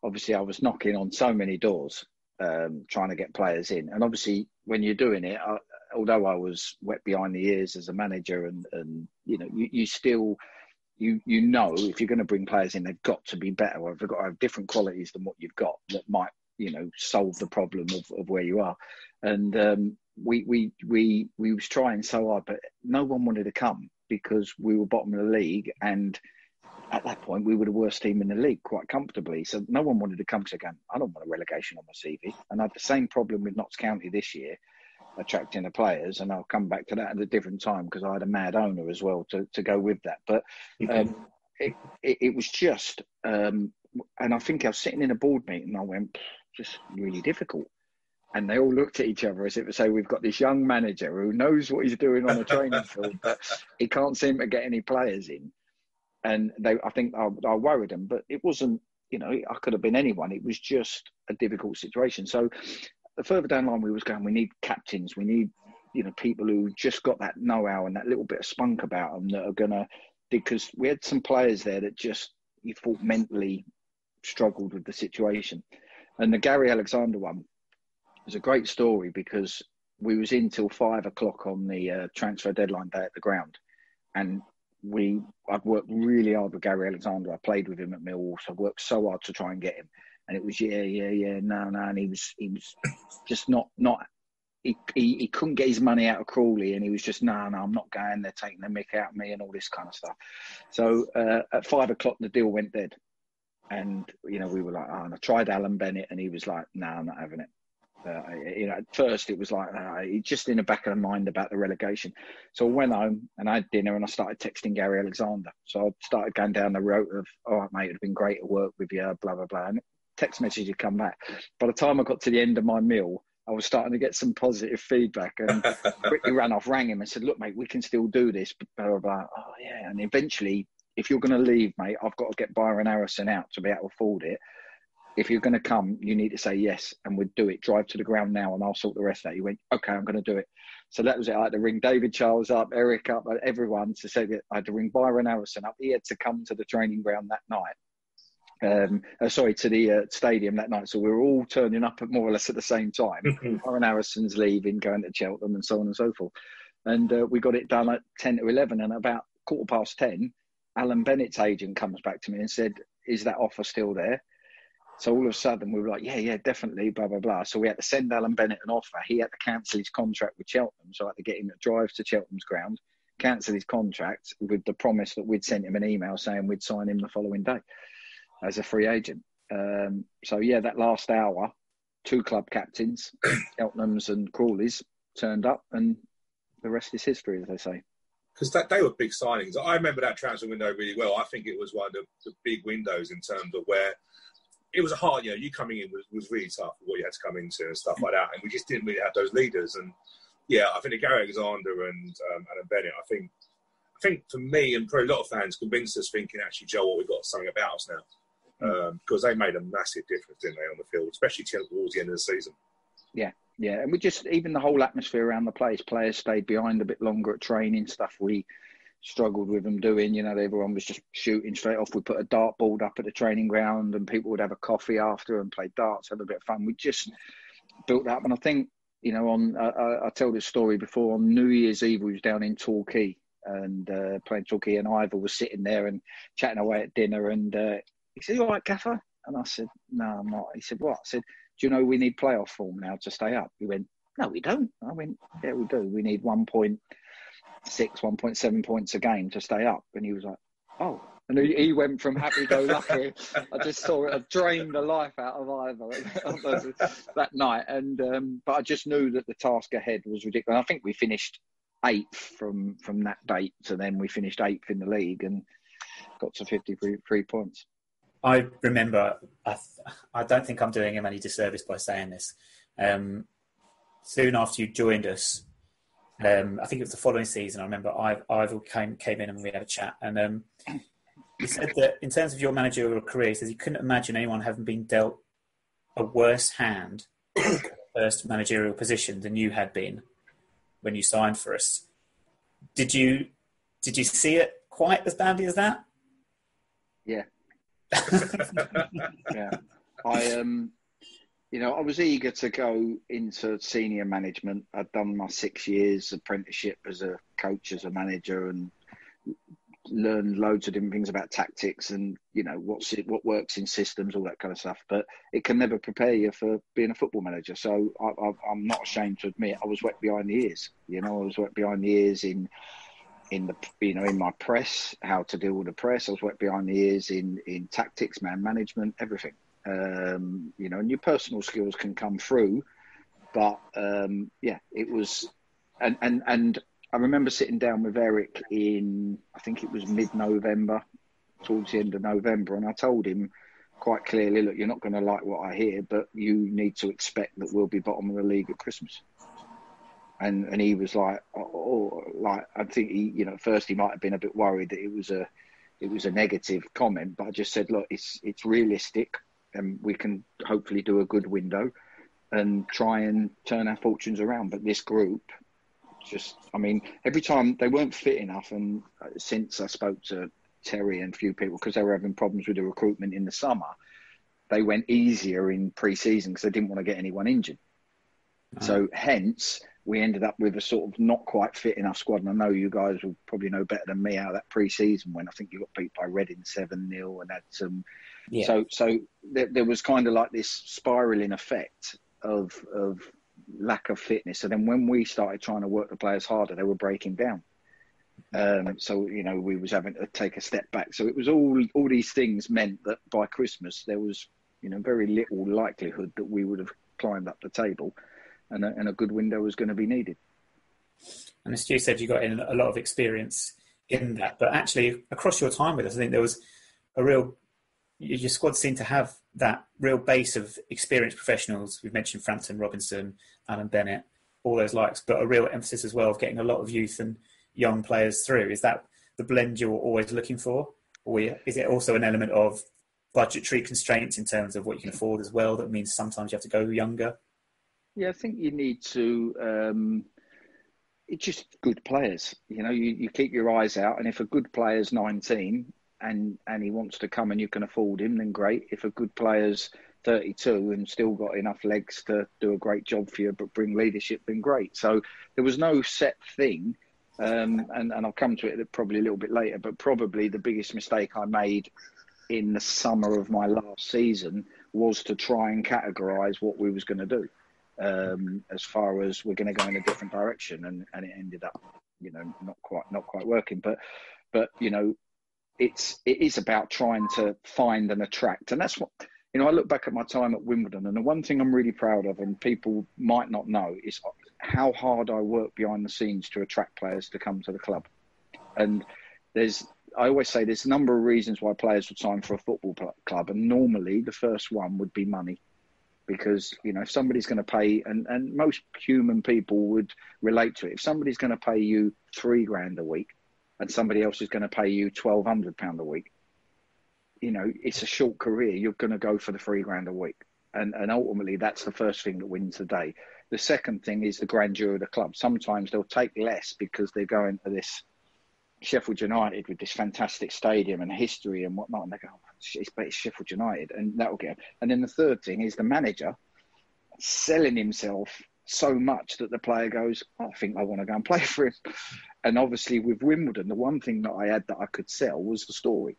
obviously I was knocking on so many doors trying to get players in, and obviously when you're doing it, although I was wet behind the ears as a manager, and you still. You know, if you're going to bring players in, they've got to be better, or they've got to have different qualities than what you've got that might, solve the problem of where you are. And we was trying so hard, but no one wanted to come because we were bottom of the league, and at that point we were the worst team in the league quite comfortably. So no one wanted to come because again, I don't want a relegation on my CV. And I had the same problem with Notts County this year, attracting the players, and I'll come back to that at a different time because I had a mad owner as well to go with that. But it was just, and I think I was sitting in a board meeting and I went, just really difficult. And they all looked at each other as if to say, we've got this young manager who knows what he's doing on a training field, but he can't seem to get any players in. And I think I worried them, but it wasn't, I could have been anyone. It was just a difficult situation. So the further down the line we was going, we need captains, we need, people who just got that know-how and that little bit of spunk about them that are going to, because we had some players there that just, you thought mentally struggled with the situation. And the Gary Alexander one was a great story because we was in till 5 o'clock on the transfer deadline day at the ground. And I've worked really hard with Gary Alexander. I played with him at Millwall, so I worked so hard to try and get him. And it was, no. And he was just not, he couldn't get his money out of Crawley. And he was just, no, I'm not going. They're taking the mick out of me and all this kind of stuff. So at 5 o'clock, the deal went dead. And, we were like, and I tried Alan Bennett and he was like, no, I'm not having it. At first it was like, just in the back of the mind about the relegation. So I went home and I had dinner and I started texting Gary Alexander. So I started going down the road of, all right, mate, it'd been great to work with you, blah, blah, blah. And text message had come back. By the time I got to the end of my meal, I was starting to get some positive feedback and quickly ran off, rang him and said, look, mate, we can still do this, blah, blah, blah. Oh, yeah. And eventually, if you're going to leave, mate, I've got to get Byron Harrison out to be able to afford it. If you're going to come, you need to say yes, and we'd do it. Drive to the ground now, and I'll sort the rest out. He went, okay, I'm going to do it. So that was it. I had to ring David Charles up, Eric up, everyone to say that I had to ring Byron Harrison up. He had to come to the training ground that night. To the stadium that night. So we were all turning up at more or less at the same time. Byron Harrison's leaving, going to Cheltenham, and so on and so forth. And we got it done at 10 to 11. And about 10:15, Alan Bennett's agent comes back to me and said, is that offer still there? So all of a sudden we were like, yeah, definitely, blah, blah, blah. So we had to send Alan Bennett an offer. He had to cancel his contract with Cheltenham. So I had to get him to drive to Cheltenham's ground, cancel his contract with the promise that we'd sent him an email saying we'd sign him the following day as a free agent. That last hour, 2 club captains, Cheltenham's and Crawley's, turned up, and the rest is history, as they say. Because they were big signings. I remember that transfer window really well. I think it was one of the big windows in terms of where it was a hard, you coming in was really tough, what you had to come into and stuff like that. And we just didn't really have those leaders. And yeah, I think Gary Alexander and Alan Bennett, I think for me and probably a lot of fans convinced us thinking, actually, Joe, what we've got something about us now. Because they made a massive difference, didn't they, on the field, especially towards the end of the season. Yeah. And we just, even the whole atmosphere around the place, players stayed behind a bit longer at training, stuff we struggled with them doing. Everyone was just shooting straight off. We put a dartboard up at the training ground and people would have a coffee after and play darts, have a bit of fun. We just built that up. And I think, you know, I told this story before. On New Year's Eve, we was down in Torquay and playing Torquay, and Ivor was sitting there and chatting away at dinner, and he said, "You all right, Gaffer?" And I said, "No, I'm not." He said, "What?" I said, "Do you know we need playoff form now to stay up?" He went, "No, we don't." I went, "Yeah, we do. We need 1.6, 1.7 points a game to stay up." And he was like, "Oh." And he went from happy-go-lucky. I just saw it drain the life out of Ivor that night. And but I just knew that the task ahead was ridiculous. I think we finished 8th from that date. So then we finished 8th in the league and got to 53 points. I remember, I don't think I'm doing him any disservice by saying this. Soon after you joined us, I think it was the following season, I remember Ivor came in and we had a chat. And he said that in terms of your managerial career, he says he couldn't imagine anyone having been dealt a worse hand first managerial position than you had been when you signed for us. Did you see it quite as badly as that? Yeah. Yeah. I was eager to go into senior management. I'd done my 6 years apprenticeship as a coach, as a manager, and learned loads of different things about tactics and, you know, what works in systems, all that kind of stuff. But it can never prepare you for being a football manager. So I'm not ashamed to admit I was wet behind the ears. You know, I was wet behind the ears in my press, how to deal with the press. I was wet behind the ears in tactics, man management, everything. And your personal skills can come through, but it was, and I remember sitting down with Eric in, I think it was mid-November, towards the end of November, and I told him quite clearly, look, you're not going to like what I hear, but you need to expect that we'll be bottom of the league at Christmas. And he was like, I think he, at first he might have been a bit worried that it was a negative comment, but I just said, look, it's realistic, and we can hopefully do a good window and try and turn our fortunes around. But this group, every time they weren't fit enough, and since I spoke to Terry and a few people, because they were having problems with the recruitment in the summer, they went easier in pre-season because they didn't want to get anyone injured. So hence, we ended up with a sort of not quite fit enough squad. And I know you guys will probably know better than me how that pre-season went. I think you got beat by Reading 7-0 and had some. Yeah. So there was kind of like this spiralling effect of lack of fitness. So then when we started trying to work the players harder, they were breaking down. We was having to take a step back. So it was all these things meant that by Christmas there was, very little likelihood that we would have climbed up the table. And a good window was going to be needed. And as Stu said, you got in a lot of experience in that. But actually, across your time with us, I think there was your squad seemed to have that real base of experienced professionals. We've mentioned Frampton, Robinson, Alan Bennett, all those likes, but a real emphasis as well of getting a lot of youth and young players through. Is that the blend you're always looking for? Or is it also an element of budgetary constraints in terms of what you can afford as well? That means sometimes you have to go younger? Yeah, I think you need to. It's just good players. You keep your eyes out, and if a good player's 19 and he wants to come and you can afford him, then great. If a good player's 32 and still got enough legs to do a great job for you, but bring leadership, then great. So there was no set thing, and I'll come to it probably a little bit later. But probably the biggest mistake I made in the summer of my last season was to try and categorise what we was going to do. As far as we're going to go in a different direction, and it ended up, not quite working. But it is about trying to find and attract, and that's what I look back at my time at Wimbledon, and the one thing I'm really proud of, and people might not know, is how hard I work behind the scenes to attract players to come to the club. And I always say there's a number of reasons why players would sign for a football club, and normally the first one would be money. Because, if somebody's going to pay, and most human people would relate to it, if somebody's going to pay you $3,000 a week and somebody else is going to pay you £1,200 a week, it's a short career. You're going to go for the $3,000 a week. And ultimately, that's the first thing that wins the day. The second thing is the grandeur of the club. Sometimes they'll take less because they're going to this Sheffield United with this fantastic stadium and history and whatnot, and they go, it's Sheffield United, and that'll get. And then the third thing is the manager selling himself so much that the player goes, oh, I think I want to go and play for him. And obviously with Wimbledon, the one thing that I had that I could sell was the story,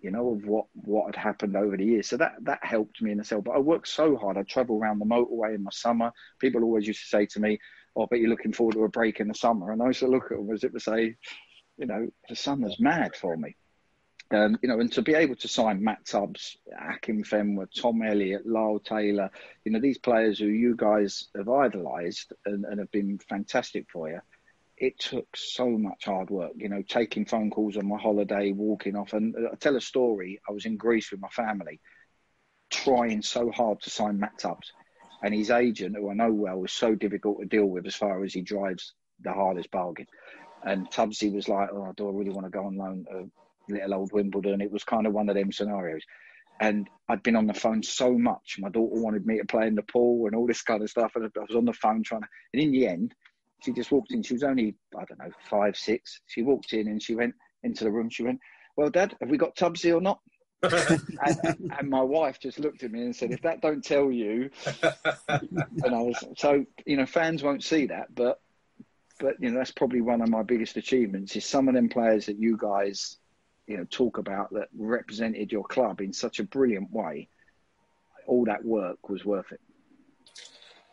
you know, of what had happened over the years. So that helped me in the sell. But I worked so hard. I travel around the motorway in my summer. People always used to say to me, oh, I bet you're looking forward to a break in the summer. And I used to look at them as if to say, you know, the summer's mad for me. You know, and to be able to sign Matt Tubbs, Akim Fenwa, Tom Elliott, Lyle Taylor, you know, these players who you guys have idolised and have been fantastic for you, it took so much hard work, you know, taking phone calls on my holiday, walking off. And I'll tell a story. I was in Greece with my family, trying so hard to sign Matt Tubbs. And his agent, who I know well, was so difficult to deal with as far as he drives the hardest bargain. And Tubbsy was like, oh, do I really want to go on loan to little old Wimbledon? It was kind of one of them scenarios. And I'd been on the phone so much. My daughter wanted me to play in the pool and all this kind of stuff. And I was on the phone trying to... And in the end, she just walked in. She was only, I don't know, 5, 6. She walked in and she went into the room. She went, well, Dad, have we got Tubbsy or not? and my wife just looked at me and said, if that don't tell you... And I was... So, you know, fans won't see that, but you know, that's probably one of my biggest achievements is some of them players that you guys, you know, talk about that represented your club in such a brilliant way. All that work was worth it.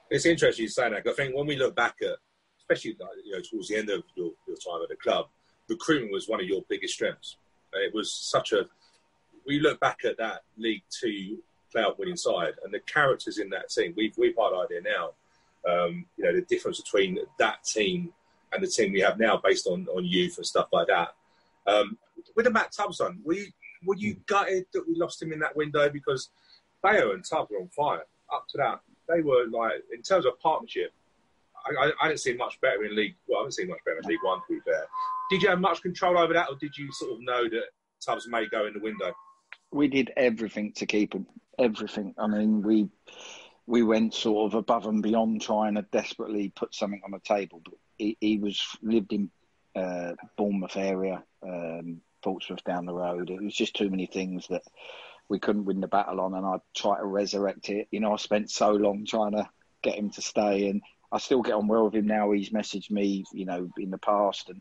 It's interesting you say that. I think when we look back at, especially, you know, towards the end of your time at the club, recruitment was one of your biggest strengths. It was such a... We look back at that League Two playoff winning side and the characters in that team. We've highlighted it now. You know, the difference between that team and the team we have now based on youth and stuff like that. With the Matt Tubbs one, were you gutted that we lost him in that window? Because Bayo and Tubbs were on fire. Up to that, they were like, in terms of partnership, I didn't see much better in League... Well, I haven't seen much better in League One, to be fair. Did you have much control over that, or did you sort of know that Tubbs may go in the window? We did everything to keep him. Everything. I mean, we went sort of above and beyond trying to desperately put something on the table. But he lived in Bournemouth area, Portsmouth down the road. It was just too many things that we couldn't win the battle on, and I'd try to resurrect it. You know, I spent so long trying to get him to stay, and I still get on well with him now. He's messaged me, you know, in the past, and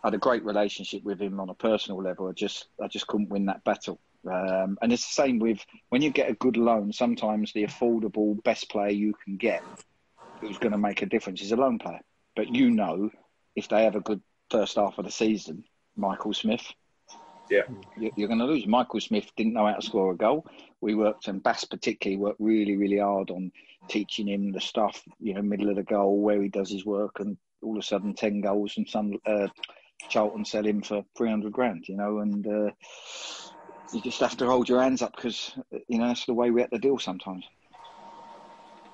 I had a great relationship with him on a personal level. I just couldn't win that battle. And it's the same with when you get a good loan. Sometimes the affordable best player you can get who's going to make a difference is a loan player. But you know, if they have a good first half of the season, Michael Smith, yeah, you're going to lose. Michael Smith didn't know how to score a goal. We worked, and Bass particularly worked really, really hard on teaching him the stuff, you know, middle of the goal, where he does his work, and all of a sudden 10 goals and some Charlton sell him for 300 grand, you know, and you just have to hold your hands up because, you know, that's the way we had to deal sometimes.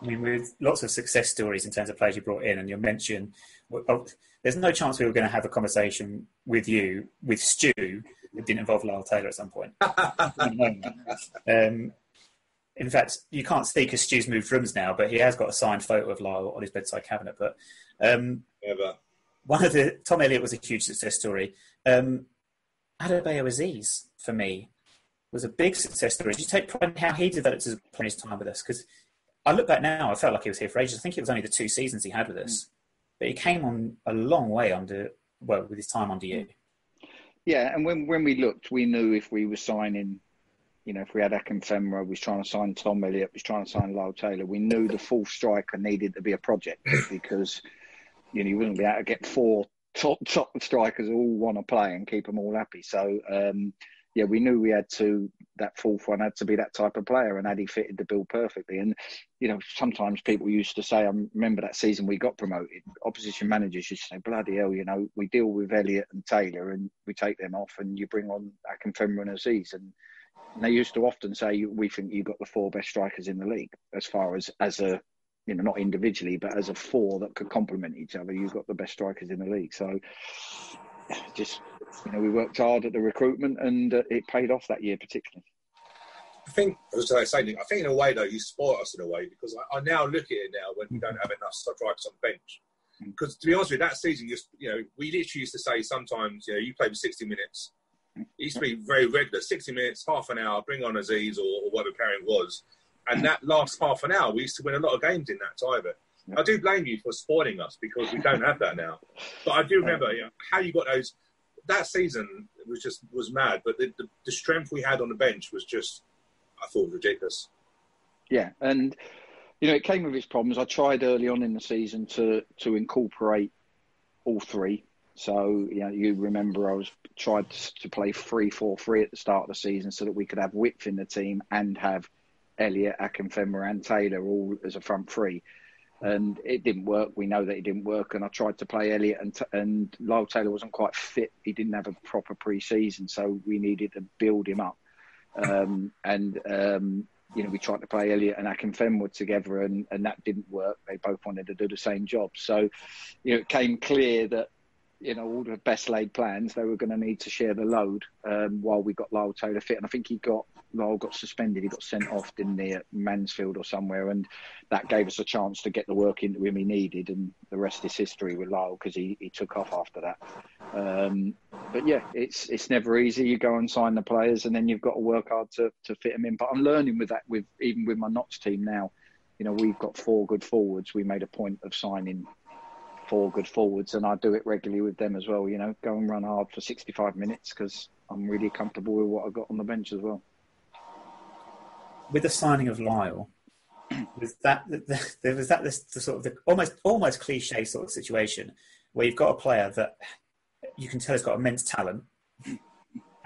I mean, with lots of success stories in terms of players you brought in, and you mentioned, well, there's no chance we were going to have a conversation with you, with Stu, that didn't involve Lyle Taylor at some point. In fact, you can't see because Stu's moved rooms now, but he has got a signed photo of Lyle on his bedside cabinet. But one of the... Tom Elliott was a huge success story. Adebayo Aziz, for me, was a big success story. Did you take pride in how he developed as a player in his time with us? Because I look back now, I felt like he was here for ages. I think it was only the 2 seasons he had with us. But he came on a long way with his time under you. Yeah, and when we looked, we knew if we were signing, you know, if we had Akim Fenwa, we was trying to sign Tom Elliott, we was trying to sign Lyle Taylor, we knew the fourth striker needed to be a project because, you know, you wouldn't be able to get 4 top strikers who all want to play and keep them all happy. So, yeah, we knew we had to, that fourth one had to be that type of player, and Addy fitted the bill perfectly. And, you know, sometimes people used to say, I remember that season we got promoted, opposition managers used to say, bloody hell, you know, we deal with Elliott and Taylor and we take them off and you bring on Akim Fenwa and Aziz. And they used to often say, we think you've got the 4 best strikers in the league as far as a, you know, not individually, but as a 4 that could complement each other. You've got the best strikers in the league. So just, you know, we worked hard at the recruitment and it paid off that year particularly. I think in a way, though, you spoil us in a way because I now look at it now when we don't have enough strikers on the bench. Because to be honest with you, that season, you know, we literally used to say sometimes, you know, you play for 60 minutes. It used to be very regular, 60 minutes, half an hour, bring on Aziz or whatever pairing was. And that last half an hour, we used to win a lot of games in that time. I do blame you for spoiling us because we don't have that now. But I do remember how you got those. That season was mad, but the strength we had on the bench was just, I thought, ridiculous. Yeah, and it came with its problems. I tried early on in the season to incorporate all three. So you remember I tried to play 3-4-3 at the start of the season so that we could have width in the team and have Elliott, Akinfenwa and Taylor all as a front three. And it didn't work. We know that it didn't work. And I tried to play Elliott and Lyle Taylor wasn't quite fit. He didn't have a proper pre-season, so we needed to build him up. We tried to play Elliott and Akinfenwa together, and that didn't work. They both wanted to do the same job. So, it came clear that, all the best laid plans, they were going to need to share the load while we got Lyle Taylor fit. And I think Lyle got suspended. He got sent off, didn't he, at Mansfield or somewhere. And that gave us a chance to get the work into him he needed. And the rest is history with Lyle because he took off after that. But yeah, it's never easy. You go and sign the players and then you've got to work hard to fit them in. But I'm learning with that, even with my Notts team now. We've got 4 good forwards. We made a point of signing 4 good forwards, and I do it regularly with them as well. Go and run hard for 65 minutes because I'm really comfortable with what I've got on the bench as well. With the signing of Lyle, was that the sort of the almost cliche sort of situation where you've got a player that you can tell has got immense talent,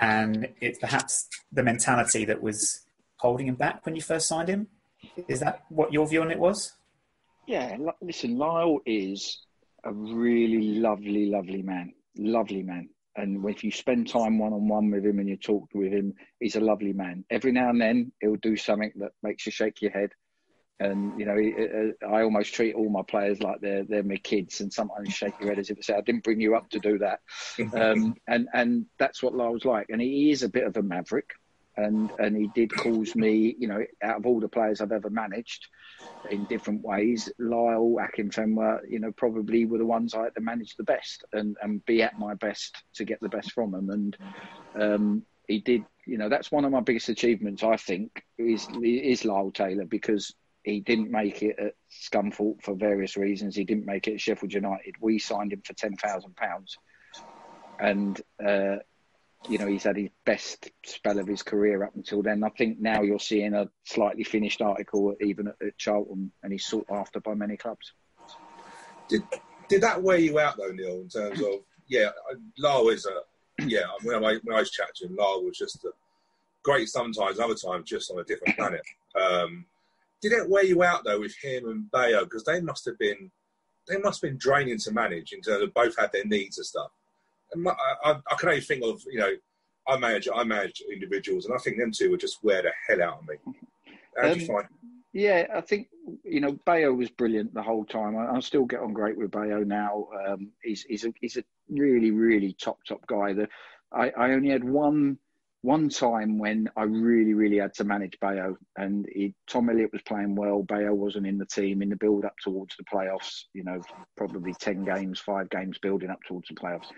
and it's perhaps the mentality that was holding him back when you first signed him? Is that what your view on it was? Yeah, listen, Lyle is a really lovely man. And if you spend time one-on-one with him and you talk with him, he's a lovely man. Every now and then, he'll do something that makes you shake your head. And, I almost treat all my players like they're my kids, and sometimes shake your head as if I say, I didn't bring you up to do that. And that's what Lyle's like. And he is a bit of a maverick. And he did cause me, out of all the players I've ever managed in different ways, Lyle, Akinfenwa, probably were the ones I had to manage the best and be at my best to get the best from them. And he did, that's one of my biggest achievements, I think, is Lyle Taylor, because he didn't make it at Scunthorpe for various reasons. He didn't make it at Sheffield United. We signed him for £10,000. And, he's had his best spell of his career up until then. I think now you're seeing a slightly finished article even at Charlton, and he's sought after by many clubs. Did that wear you out though, Neil? In terms of Lyle is when I was chatting to him, Lyle was just great sometimes, other times just on a different planet. Did it wear you out though with him and Bayo, because they must have been draining to manage in terms of both had their needs and stuff. I can only think of, I manage individuals, and I think them two would just wear the hell out of me. How do you find? Yeah, I think, Bayo was brilliant the whole time. I still get on great with Bayo now. He's a really, really top guy. I only had one time when I really, really had to manage Bayo, and Tom Elliott was playing well. Bayo wasn't in the team in the build up towards the playoffs. Probably 10 games, 5 games building up towards the playoffs.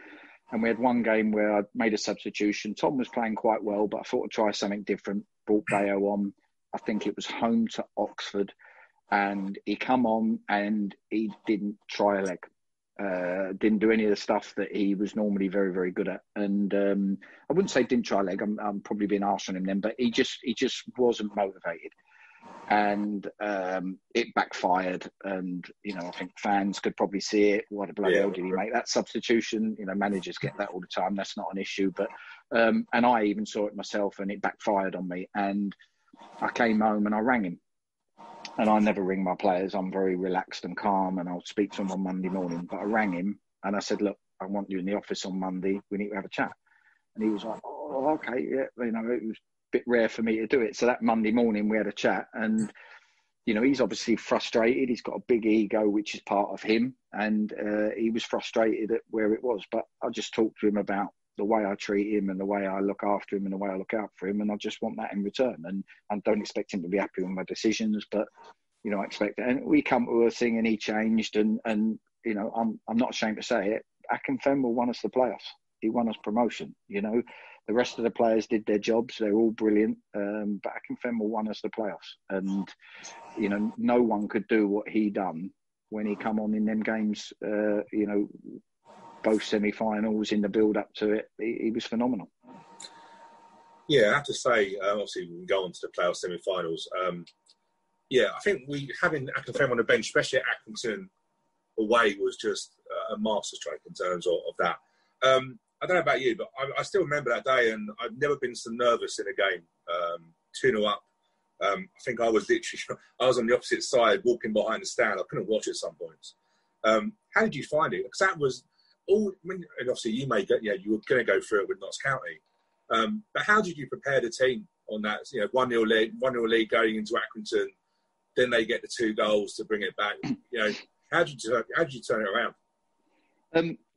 And we had one game where I made a substitution. Tom was playing quite well, but I thought I'd try something different. Brought Bayo on. I think it was home to Oxford. And he come on and he didn't try a leg. Didn't do any of the stuff that he was normally very, very good at. And I wouldn't say didn't try a leg. I'm probably being harsh on him then. But he just wasn't motivated. And it backfired, and I think fans could probably see it. What a bloody hell did he make that substitution? Managers get that all the time. That's not an issue. But and I even saw it myself, and it backfired on me. And I came home and I rang him. And I never ring my players. I'm very relaxed and calm, and I'll speak to him on Monday morning. But I rang him and I said, "Look, I want you in the office on Monday. We need to have a chat." And he was like, "Oh, okay, yeah." It was bit rare for me to do it. So that Monday morning we had a chat, and he's obviously frustrated. He's got a big ego, which is part of him, and he was frustrated at where it was. But I just talked to him about the way I treat him and the way I look after him and the way I look out for him, and I just want that in return. And I don't expect him to be happy with my decisions, but I expect it. And we come to a thing, and he changed, and I'm not ashamed to say it. Akinfenwa won us the playoffs. He won us promotion. The rest of the players did their jobs. They're all brilliant. But Akinfenwa won us the playoffs. And, no one could do what he done when he come on in them games, both semi-finals in the build-up to it. He was phenomenal. Yeah, I have to say, obviously we can go on to the playoff semi-finals. I think having Akinfenwa on the bench, especially at Accrington away, was just a masterstroke in terms of that. I don't know about you, but I still remember that day, and I've never been so nervous in a game. 2-0 up. I think I was on the opposite side, walking behind the stand. I couldn't watch it at some points. How did you find it? Because that was all. And obviously, you were going to go through it with Notts County. But how did you prepare the team on that? 1-0 lead going into Accrington, then they get the 2 goals to bring it back. How did you turn it around?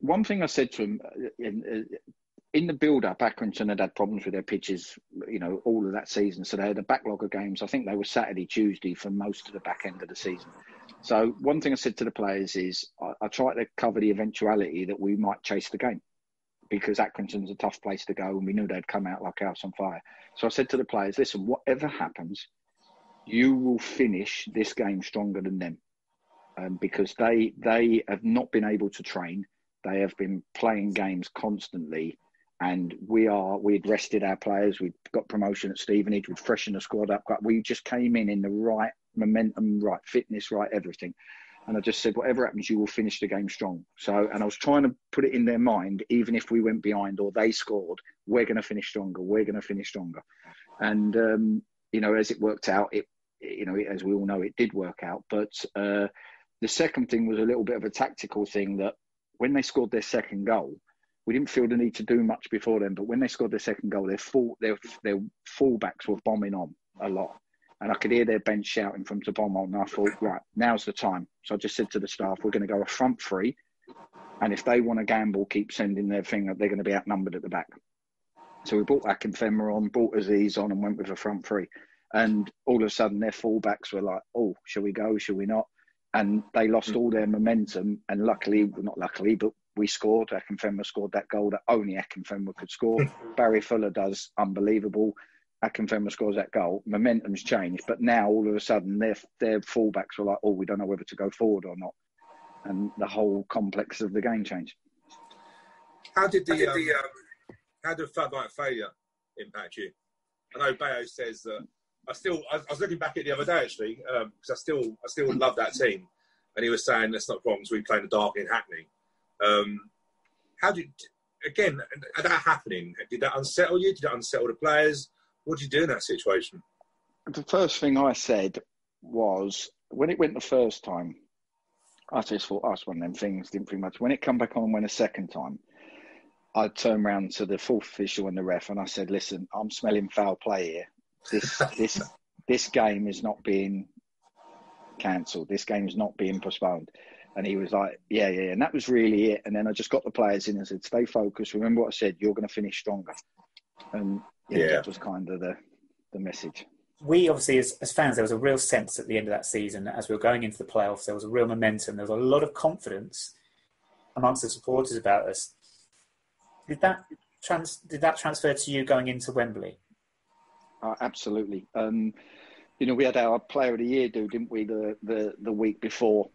One thing I said to him in the build-up, Accrington had problems with their pitches, all of that season. So they had a backlog of games. I think they were Saturday, Tuesday for most of the back end of the season. So one thing I said to the players is I tried to cover the eventuality that we might chase the game, because Accrington's a tough place to go, and we knew they'd come out like house on fire. So I said to the players, listen, whatever happens, you will finish this game stronger than them. Because they have not been able to train. They have been playing games constantly, and we'd rested our players. We'd got promotion at Stevenage. We'd freshened the squad up. We just came in the right momentum, right fitness, right everything. And I just said, whatever happens, you will finish the game strong. So, and I was trying to put it in their mind, even if we went behind or they scored, we're going to finish stronger. We're going to finish stronger. And as it worked out, as we all know, it did work out. But the second thing was a little bit of a tactical thing, that when they scored their second goal, we didn't feel the need to do much before then. But when they scored their second goal, their fullbacks were bombing on a lot. And I could hear their bench shouting from to bomb on. And I thought, right, now's the time. So I just said to the staff, we're going to go a front three. And if they want to gamble, keep sending their thing, they're going to be outnumbered at the back. So we brought Akinfenwa on, brought Aziz on, and went with a front three. And all of a sudden, their fullbacks were like, oh, shall we go? Shall we not? And they lost all their momentum. And not luckily, but we scored. Akinfenwa scored that goal that only Akinfenwa could score. Barry Fuller does unbelievable. Akinfenwa scores that goal. Momentum's changed. But now, all of a sudden, their fullbacks were like, oh, we don't know whether to go forward or not. And the whole complex of the game changed. How did the floodlight failure impact you? I know Bayo says that. I was looking back at it the other day, actually, because I still love that team. And he was saying, let's not go on because we play in the dark in Hackney. That happening, did that unsettle you? Did that unsettle the players? What did you do in that situation? The first thing I said was, when it went the first time, I just thought, it's one of them things, didn't think much. When it come back on and went a second time, I turned round to the fourth official and the ref, and I said, listen, I'm smelling foul play here. This game is not being cancelled. This game is not being postponed. And he was like, yeah. And that was really it. And then I just got the players in and said, stay focused. Remember what I said, you're going to finish stronger. And that was kind of the message. We obviously, as fans, there was a real sense at the end of that season, as we were going into the playoffs, there was a real momentum. There was a lot of confidence amongst the supporters about us. Did that transfer to you going into Wembley? Absolutely. We had our Player of the Year didn't we, the week before.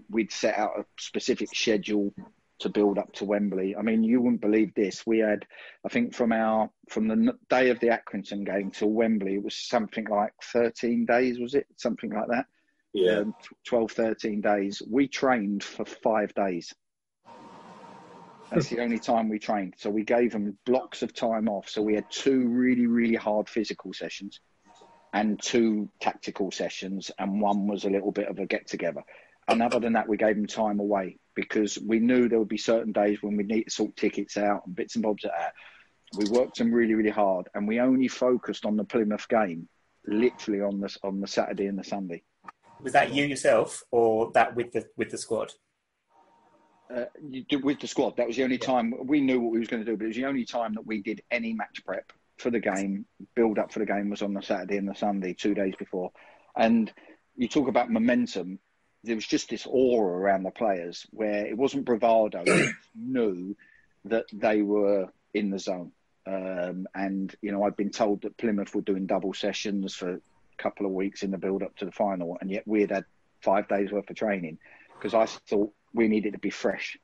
We'd set out a specific schedule to build up to Wembley. I mean, you wouldn't believe this. We had, I think, from the day of the Accrington game till Wembley, it was something like 13 days, was it? Something like that. Yeah. 12, 13 days. We trained for 5 days. That's the only time we trained. So we gave them blocks of time off. So we had 2 really, really hard physical sessions and 2 tactical sessions. And 1 was a little bit of a get-together. And other than that, we gave them time away because we knew there would be certain days when we'd need to sort tickets out and bits and bobs like that. We worked them really, really hard. And we only focused on the Plymouth game, literally on the Saturday and the Sunday. Was that you yourself or that with the squad? With the squad. That was the only time we knew what we was going to do, but it was the only time that we did any match prep for the game. Build up for the game was on the Saturday and the Sunday, 2 days before. And you talk about momentum. There was just this aura around the players where it wasn't bravado. They knew that they were in the zone. And I'd been told that Plymouth were doing double sessions for a couple of weeks in the build up to the final, and yet we'd had 5 days worth of training. because I thought we needed to be fresh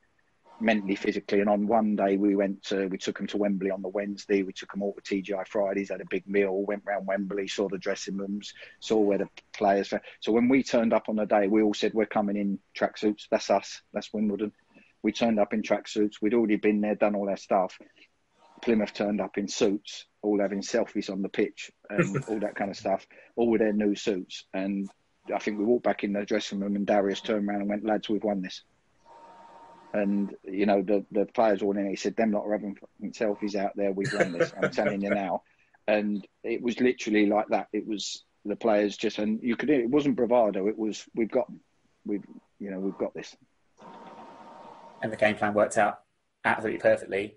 mentally, physically. And on one day we took them to Wembley on the Wednesday. We took them all to TGI Fridays, had a big meal, went round Wembley, saw the dressing rooms, saw where the players were. So when we turned up on the day, we all said, we're coming in tracksuits. That's us. That's Wimbledon. We turned up in tracksuits. We'd already been there, done all their stuff. Plymouth turned up in suits, all having selfies on the pitch and all that kind of stuff, all with their new suits. And I think we walked back in the dressing room and Darius turned around and went, lads, we've won this. And, you know, the players all in, he said, them lot are having selfies out there, we've won this, I'm telling you now. And it was literally like that. It was the players just, and you could, it wasn't bravado, it was, we've got this. And the game plan worked out absolutely perfectly.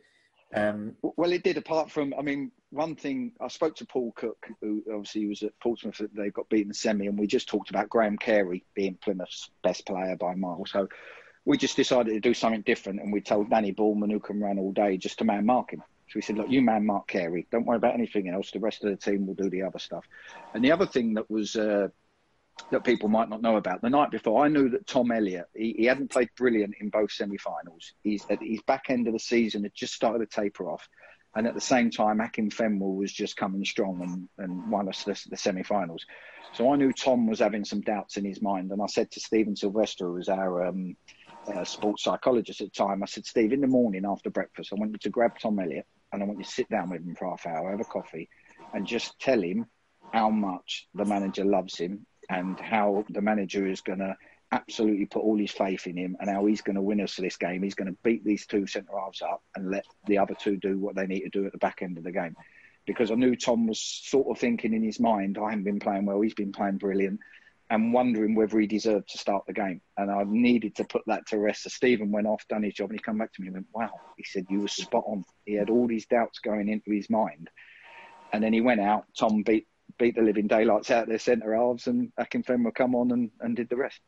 Well, it did, apart from, I mean, one thing, I spoke to Paul Cook, who obviously was at Portsmouth, they got beaten in the semi, and we just talked about Graham Carey being Plymouth's best player by a mile. So we just decided to do something different, and we told Danny Bullman, who can run all day, just to man mark him. So we said, look, you man mark Carey, don't worry about anything else, the rest of the team will do the other stuff. And the other thing that was that people might not know about, the night before, I knew that Tom Elliott, he hadn't played brilliant in both semi-finals. He's at his back end of the season had just started to taper off, and at the same time Akinfenwa was just coming strong and won us the semi-finals. So I knew Tom was having some doubts in his mind, and I said to Stephen Sylvester, who was our sports psychologist at the time, I said, Steve, in the morning after breakfast, I want you to grab Tom Elliott and I want you to sit down with him for half hour, have a coffee, and just tell him how much the manager loves him and how the manager is going to absolutely put all his faith in him and how he's going to win us this game. He's going to beat these two centre-halves up and let the other two do what they need to do at the back end of the game. Because I knew Tom was sort of thinking in his mind, I haven't been playing well, he's been playing brilliant, and wondering whether he deserved to start the game. And I needed to put that to rest. So Stephen went off, done his job, and he come back to me and went, wow. He said, you were spot on. He had all these doubts going into his mind. And then he went out, Tom beat the living daylights out of their centre halves, and Akinfenwa come on and did the rest.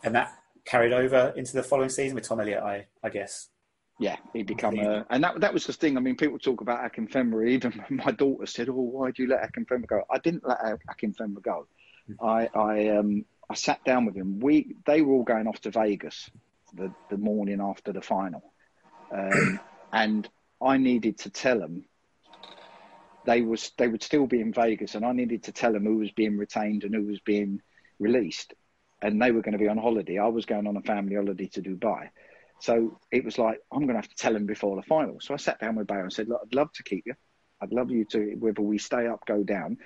And that carried over into the following season with Tom Elliott, I guess. Yeah, he become and that was the thing. I mean, people talk about Akinfenwa. Even my daughter said, "Oh, why do you let Akinfenwa go?" I didn't let Akinfenwa go. I sat down with him. They were all going off to Vegas the morning after the final, and I needed to tell them they would still be in Vegas, and I needed to tell them who was being retained and who was being released, and they were going to be on holiday. I was going on a family holiday to Dubai. So it was like, I'm going to have to tell him before the final. So I sat down with Bayo and said, look, I'd love to keep you. I'd love you to, whether we stay up, go down.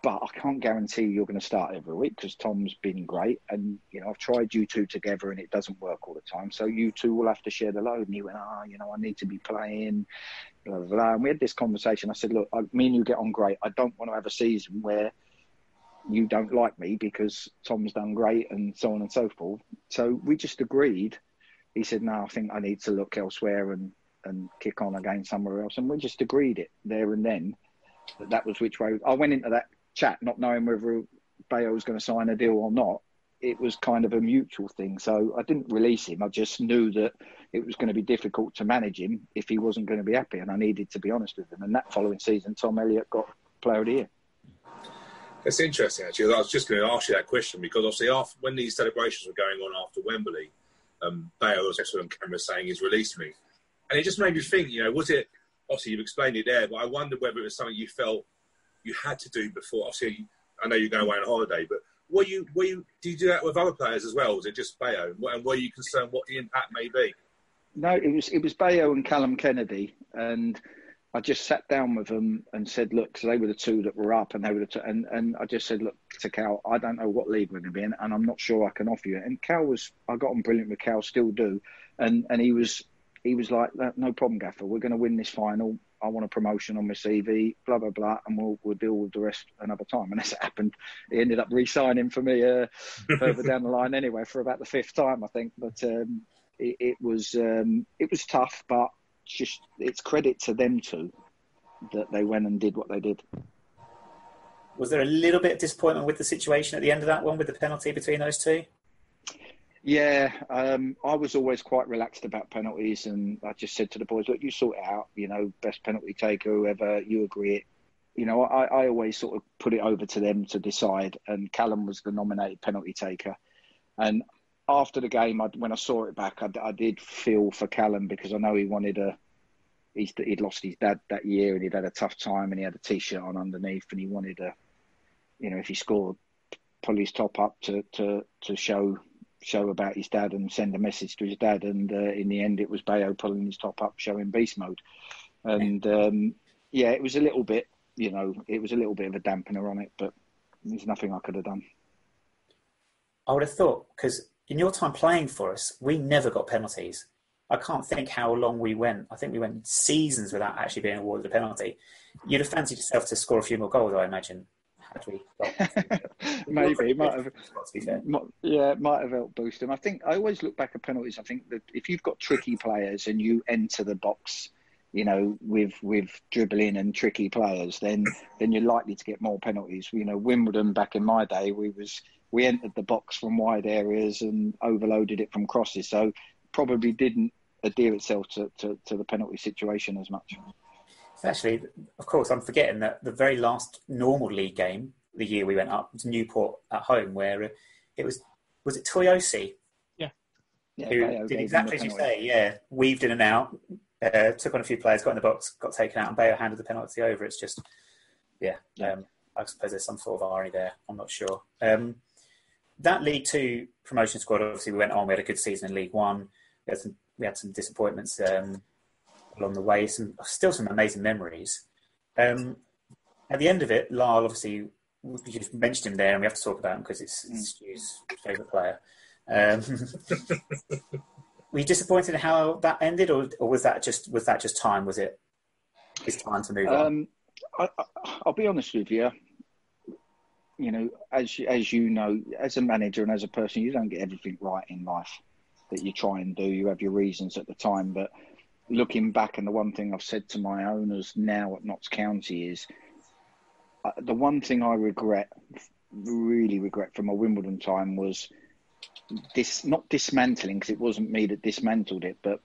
But I can't guarantee you're going to start every week because Tom's been great. And, you know, I've tried you two together and it doesn't work all the time. So you two will have to share the load. And he went, you know, I need to be playing, blah, blah, blah. And we had this conversation. I said, look, me and you get on great. I don't want to have a season where you don't like me because Tom's done great and so on and so forth. So we just agreed. He said, no, I think I need to look elsewhere and kick on again somewhere else. And we just agreed it there and then that was which way. I went into that chat not knowing whether Bayo was going to sign a deal or not. It was kind of a mutual thing. So I didn't release him. I just knew that it was going to be difficult to manage him if he wasn't going to be happy. And I needed to be honest with him. And that following season, Tom Elliott got Player of the Year. That's interesting, actually. I was just going to ask you that question because obviously when these celebrations were going on after Wembley, Bayo was also on camera saying he's released me. And it just made me think, you know, was it, obviously you've explained it there, but I wondered whether it was something you felt you had to do before. Obviously, I know you're going away on holiday, but do you do that with other players as well? Was it just Bayo? And were you concerned what the impact may be? No, it was Bayo and Callum Kennedy. And I just sat down with them and said, look, because they were the two that were up and they were the two, and I just said, look, to Cal, I don't know what league we're going to be in and I'm not sure I can offer you. And Cal I got on brilliant with Cal, still do. And he was like, no problem, Gaffer, we're going to win this final. I want a promotion on my CV, blah, blah, blah, and we'll deal with the rest another time. And as it happened, he ended up re-signing for me further down the line anyway for about the fifth time, I think. But it was tough, but just it's credit to them two that they went and did what they did. Was there a little bit of disappointment with the situation at the end of that one with the penalty between those two? Yeah, I was always quite relaxed about penalties, and I just said to the boys, look, you sort it out, you know, best penalty taker, whoever, you agree it. You know, I always sort of put it over to them to decide, and Callum was the nominated penalty taker. And after the game, when I saw it back, I did feel for Callum, because I know he wanted he'd lost his dad that year and he'd had a tough time, and he had a T-shirt on underneath, and he wanted if he scored, pull his top up to show about his dad and send a message to his dad. And in the end, it was Bayo pulling his top up, showing beast mode. And it was a little bit, it was a little bit of a dampener on it, but there's nothing I could have done. I would have thought, because in your time playing for us, we never got penalties. I can't think how long we went. I think we went seasons without actually being awarded a penalty. You'd have fancied yourself to score a few more goals, I imagine. Had we got Maybe it might have. It might have helped boost them. I think I always look back at penalties. I think that if you've got tricky players and you enter the box, with dribbling and tricky players, then you're likely to get more penalties. Wimbledon back in my day, we entered the box from wide areas and overloaded it from crosses, so probably didn't adhere itself to the penalty situation as much. Actually, of course, I'm forgetting that the very last normal league game, the year we went up, was Newport at home, where it was it Toyosi? Yeah. Who did exactly as you say, weaved in and out, took on a few players, got in the box, got taken out, and Bayo handed the penalty over. It's just, I suppose there's some sort of irony there. I'm not sure. That League Two promotion squad, obviously, we went on. We had a good season in League One. We had some disappointments along the way. Still some amazing memories. At the end of it, Lyle, obviously, you just mentioned him there, and we have to talk about him because it's Stu's favourite player. Were you disappointed in how that ended, or was that just time? Was it his time to move on? I'll be honest with you. As you know, as a manager and as a person, you don't get everything right in life that you try and do. You have your reasons at the time, but looking back, and the one thing I've said to my owners now at Notts County is the one thing I really regret from my Wimbledon time was not dismantling, because it wasn't me that dismantled it, but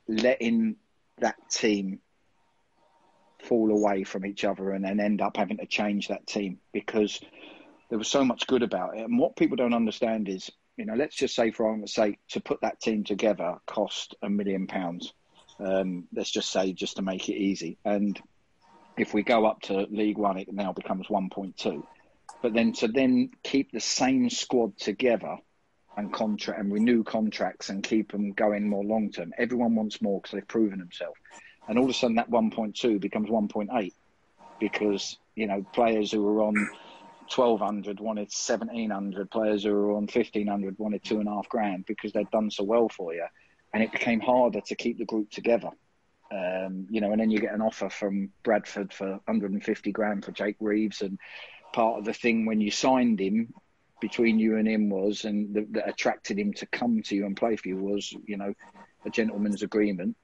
letting that team fall away from each other and then end up having to change that team, because there was so much good about it. And what people don't understand is, let's just say, for argument's sake, to put that team together cost £1 million. Let's just say, just to make it easy. And if we go up to League One, it now becomes 1.2. But then to keep the same squad together and renew contracts and keep them going more long term, everyone wants more because they've proven themselves. And all of a sudden that 1.2 becomes 1.8 because, players who were on 1,200 wanted 1,700, players who were on 1,500 wanted $2,500 because they'd done so well for you. And it became harder to keep the group together. And then you get an offer from Bradford for $150,000 for Jake Reeves. And part of the thing when you signed him, between you and him was, and that attracted him to come to you and play for you was, a gentleman's agreement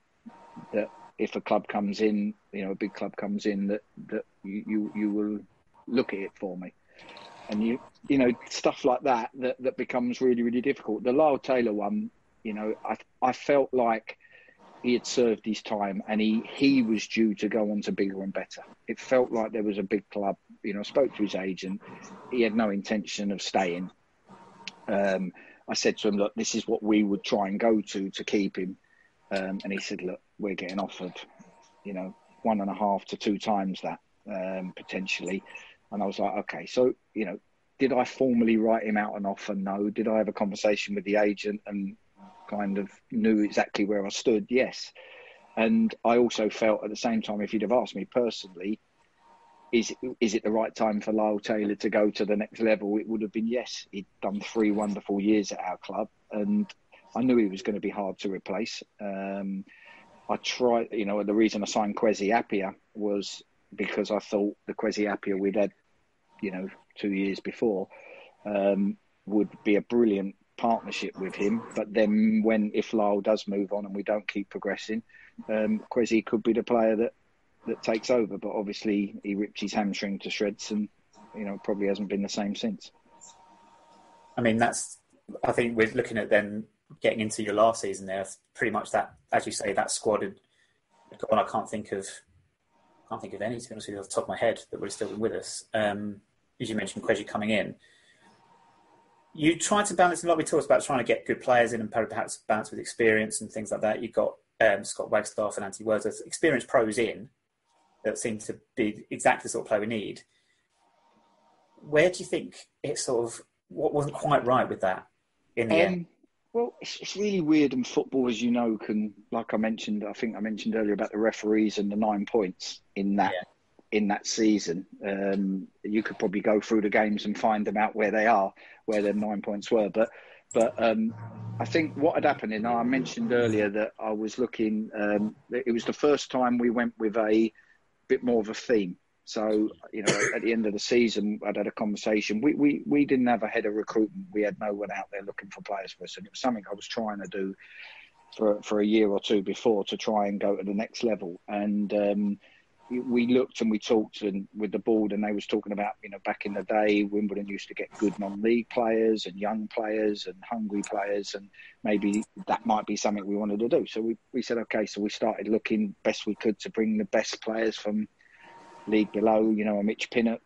that if a club comes in, a big club comes in, that you will look at it for me. And stuff like that becomes really, really difficult. The Lyle Taylor one, I felt like he had served his time and he was due to go on to bigger and better. It felt like there was a big club. I spoke to his agent. He had no intention of staying. I said to him, look, this is what we would try and go to keep him. And he said, look, we're getting offered, 1.5 to 2 times that, potentially. And I was like, okay, so, did I formally write him out an offer? No. Did I have a conversation with the agent and kind of knew exactly where I stood? Yes. And I also felt at the same time, if you'd have asked me personally, is it the right time for Lyle Taylor to go to the next level? It would have been yes. He'd done 3 wonderful years at our club, and I knew he was going to be hard to replace. I tried, the reason I signed Kwesi Appiah was because I thought the Kwesi Appiah we'd had, 2 years before, would be a brilliant partnership with him. But then if Lyle does move on and we don't keep progressing, Kwesi could be the player that takes over. But obviously he ripped his hamstring to shreds and, probably hasn't been the same since. I mean, I think we're looking at then getting into your last season there, pretty much that, as you say, that squad had gone. I can't think of any, to be honest with you, off the top of my head, that would have still been with us. As you mentioned, Kwesi coming in, you try to balance, a lot we talked about trying to get good players in and perhaps balance with experience and things like that. You've got Scott Wagstaff and Anthony Wordsworth, experienced pros in that seem to be exactly the sort of player we need. Where do you think it sort of, what wasn't quite right with that in the end? Well, it's really weird in football, as you know, like I think I mentioned earlier about the referees and the 9 points in that season. You could probably go through the games and find them out where their 9 points were. But I think what had happened, and I mentioned earlier that I was looking, it was the first time we went with a bit more of a theme. So, at the end of the season, I'd had a conversation. We didn't have a head of recruitment. We had no one out there looking for players for us. And it was something I was trying to do for a year or two before to try and go to the next level. And we looked and we talked with the board, and they was talking about, back in the day, Wimbledon used to get good non-league players and young players and hungry players, and maybe that might be something we wanted to do. So we said, okay, so we started looking best we could to bring the best players from league below, a Mitch Pinnock,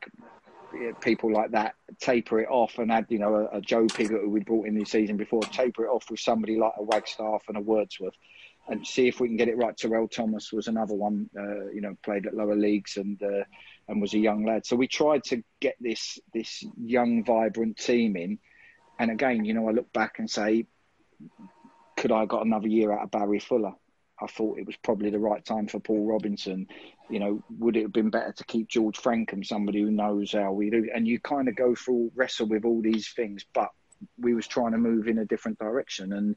people like that, taper it off and add, a Joe Pigott who we brought in the season before, taper it off with somebody like a Wagstaff and a Wordsworth and see if we can get it right. Terrell Thomas was another one, played at lower leagues and was a young lad. So we tried to get this young, vibrant team in. And again, I look back and say, could I have got another year out of Barry Fuller? I thought it was probably the right time for Paul Robinson. Would it have been better to keep George Frankham, somebody who knows how we do? And you kind of wrestle with all these things, but we was trying to move in a different direction. And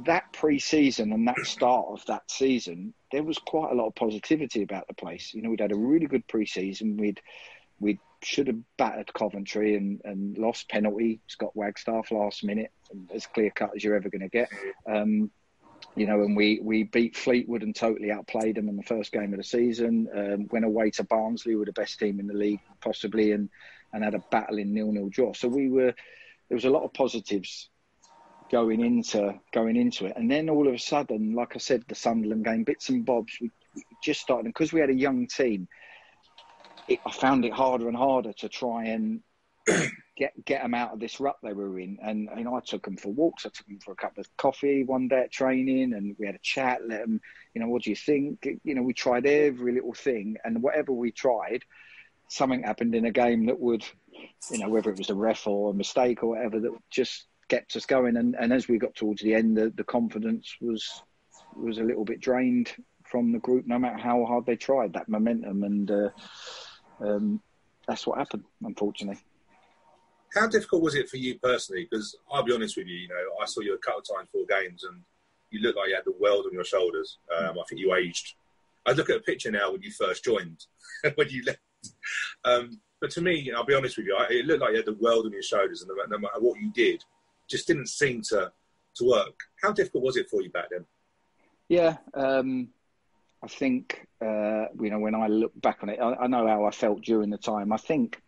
that pre-season and that start of that season, there was quite a lot of positivity about the place. We'd had a really good pre-season. We should have battered Coventry and lost penalty. Scott Wagstaff last minute, as clear cut as you're ever going to get. And we beat Fleetwood and totally outplayed them in the first game of the season. Went away to Barnsley, who were the best team in the league possibly, and had a battling 0-0 draw. So there was a lot of positives going into it. And then all of a sudden, like I said, the Sunderland game, bits and bobs, we just started. And because we had a young team, I found it harder and harder to try and get them out of this rut they were in. And I took them for walks. I took them for a cup of coffee one day at training, and we had a chat. Let them, what do you think? We tried every little thing, and whatever we tried, something happened in a game that would, whether it was a ref or a mistake or whatever, that just kept us going. And as we got towards the end, the confidence was a little bit drained from the group, no matter how hard they tried, that momentum. And that's what happened, unfortunately. How difficult was it for you personally? Because I'll be honest with you, I saw you a couple of times, 4 games, and you looked like you had the world on your shoulders. I think you aged. I look at a picture now when you first joined, when you left. But to me, I'll be honest with you, it looked like you had the world on your shoulders, and no matter what you did, just didn't seem to work. How difficult was it for you back then? Yeah, I think, when I look back on it, I know how I felt during the time. I think,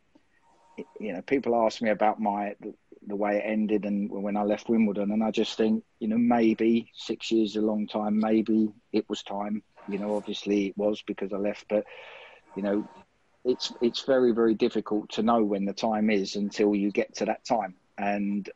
people ask me about the way it ended and when I left Wimbledon, and I just think, maybe 6 years is a long time. Maybe it was time. Obviously it was because I left, but it's very, very difficult to know when the time is until you get to that time. And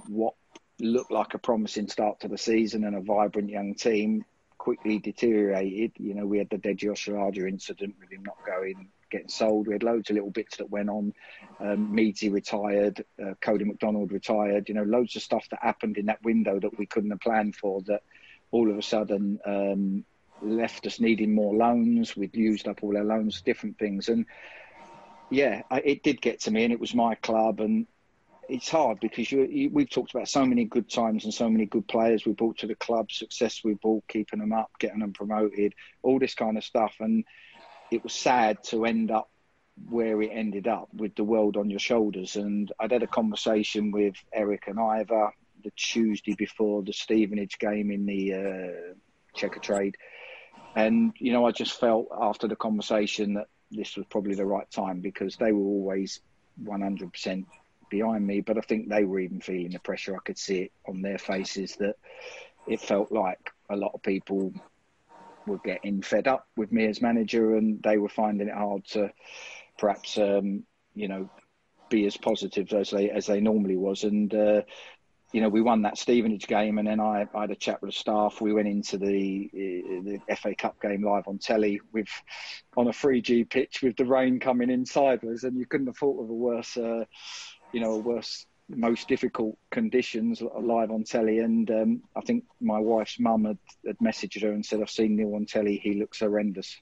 what looked like a promising start to the season and a vibrant young team quickly deteriorated. We had the Deji Oshalaja incident with him not getting sold. We had loads of little bits that went on. Meadsy retired, Cody McDonald retired. Loads of stuff that happened in that window that we couldn't have planned for, that all of a sudden left us needing more loans. We'd used up all our loans, different things. And yeah, it did get to me, and it was my club. And it's hard because we've talked about so many good times and so many good players we brought to the club, success we brought, keeping them up, getting them promoted, all this kind of stuff. And it was sad to end up where it ended up, with the world on your shoulders. And I'd had a conversation with Eric and Ivor the Tuesday before the Stevenage game in the Checker Trade. And, I just felt after the conversation that this was probably the right time, because they were always 100% behind me. But I think they were even feeling the pressure. I could see it on their faces, that it felt like a lot of people were getting fed up with me as manager, and they were finding it hard to perhaps, be as positive as they normally was. And you know, we won that Stevenage game, and then I had a chat with the staff. We went into the FA Cup game live on telly on a 3G pitch with the rain coming in sideways, and you couldn't have thought of a worse, most difficult conditions live on telly. And I think my wife's mum had messaged her and said, "I've seen Neal on telly. He looks horrendous."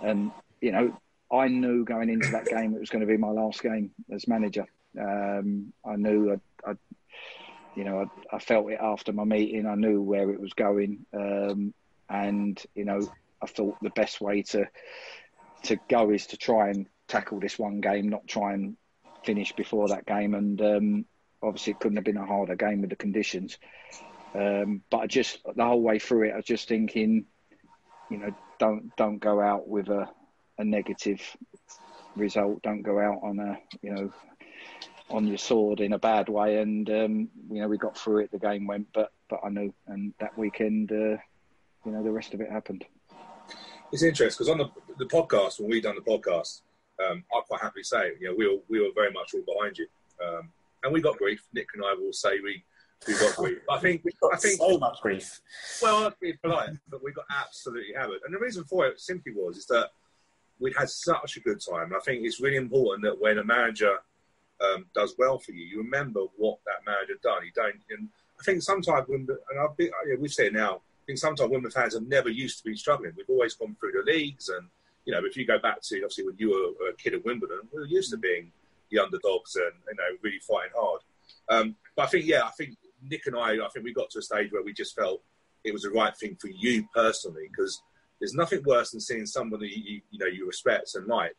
And you know, I knew going into that game it was going to be my last game as manager. I knew I felt it after my meeting. I knew where it was going, and you know, I thought the best way to go is to try and tackle this one game, not try and finish before that game. And obviously, it couldn't have been a harder game with the conditions. But I just the whole way through it, I was just thinking, you know, don't go out with a negative result. Don't go out on your sword in a bad way. And you know, we got through it. The game went, but I knew. And that weekend, you know, the rest of it happened. It's interesting because on the podcast, when we done the podcast, I quite happily say, you know, we were very much all behind you, and we got grief. Nick and I will say we got grief. I think so much grief. Well, I'd be polite, but we got absolutely hammered. And the reason for it simply is that we'd had such a good time. And I think it's really important that when a manager does well for you, you remember what that manager done. You don't. And I think sometimes we've said it now. I think sometimes Wimbledon fans have never used to be struggling. We've always gone through the leagues, and you know, if you go back to obviously when you were a kid at Wimbledon, we were used to being the underdogs and, you know, really fighting hard. But I think Nick and I think we got to a stage where we just felt it was the right thing for you personally, because there's nothing worse than seeing somebody you respect and like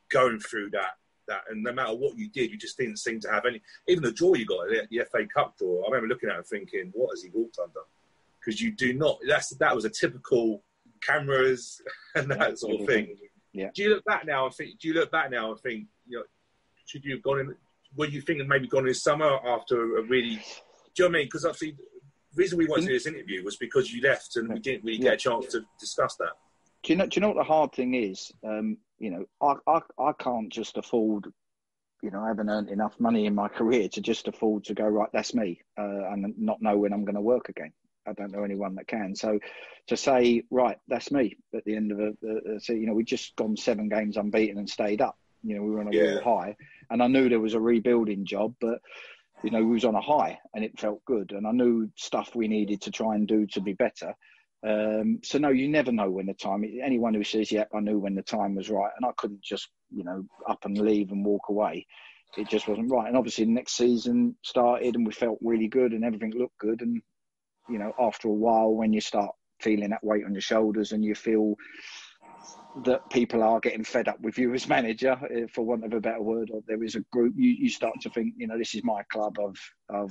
going through that, and no matter what you did, you just didn't seem to have any. Even the draw you got, the FA Cup draw, I remember looking at it and thinking, what has he walked under? Because you do not. That was a typical cameras and that sort of thing. Yeah. Do you look back now and think? You know, should you have gone in? Were you thinking maybe gone in summer after a really? Do you know what I mean? Because obviously, the reason we wanted to do this interview was because you left and we didn't really get a chance to discuss that. Do you know what the hard thing is? You know, I can't just afford. You know, I haven't earned enough money in my career to just afford to go, right, that's me, and not know when I'm going to work again. I don't know anyone that can. So to say, right, that's me at the end of so, you know, we'd just gone 7 games unbeaten and stayed up. You know, we were on a real high. And I knew there was a rebuilding job, but, you know, we was on a high and it felt good. And I knew stuff we needed to try and do to be better. So, no, you never know when the time... Anyone who says, yep, I knew when the time was right. And I couldn't just, you know, up and leave and walk away. It just wasn't right. And obviously the next season started and we felt really good and everything looked good. And, you know, after a while, when you start feeling that weight on your shoulders and you feel that people are getting fed up with you as manager, for want of a better word, or there is a group, you start to think, you know, this is my club. I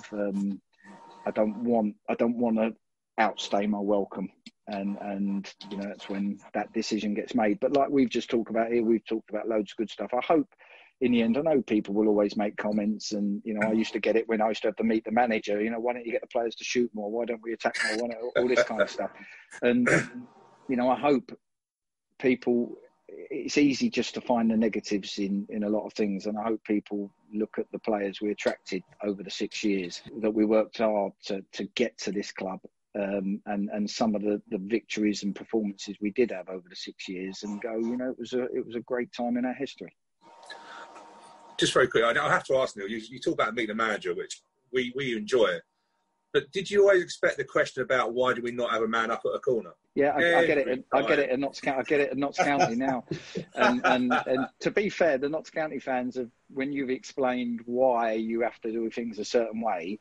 don't want to outstay my welcome, and you know, that's when that decision gets made. But like we've just talked about here, we've talked about loads of good stuff. I hope. In the end, I know people will always make comments, and you know, I used to get it when I used to have to meet the manager. You know, why don't you get the players to shoot more? Why don't we attack more? All this kind of stuff. And you know, I hope people. It's easy just to find the negatives in a lot of things, and I hope people look at the players we attracted over the 6 years that we worked hard to get to this club, and some of the victories and performances we did have over the 6 years, and go, you know, it was a great time in our history. Just very quick, I have to ask Neal, you talk about meeting a manager, which we enjoy it. But did you always expect the question about why do we not have a man up at a corner? Yeah, I get it. I get it at Notts County. I get it at Notts County now. And to be fair, the Notts County fans have, when you've explained why you have to do things a certain way,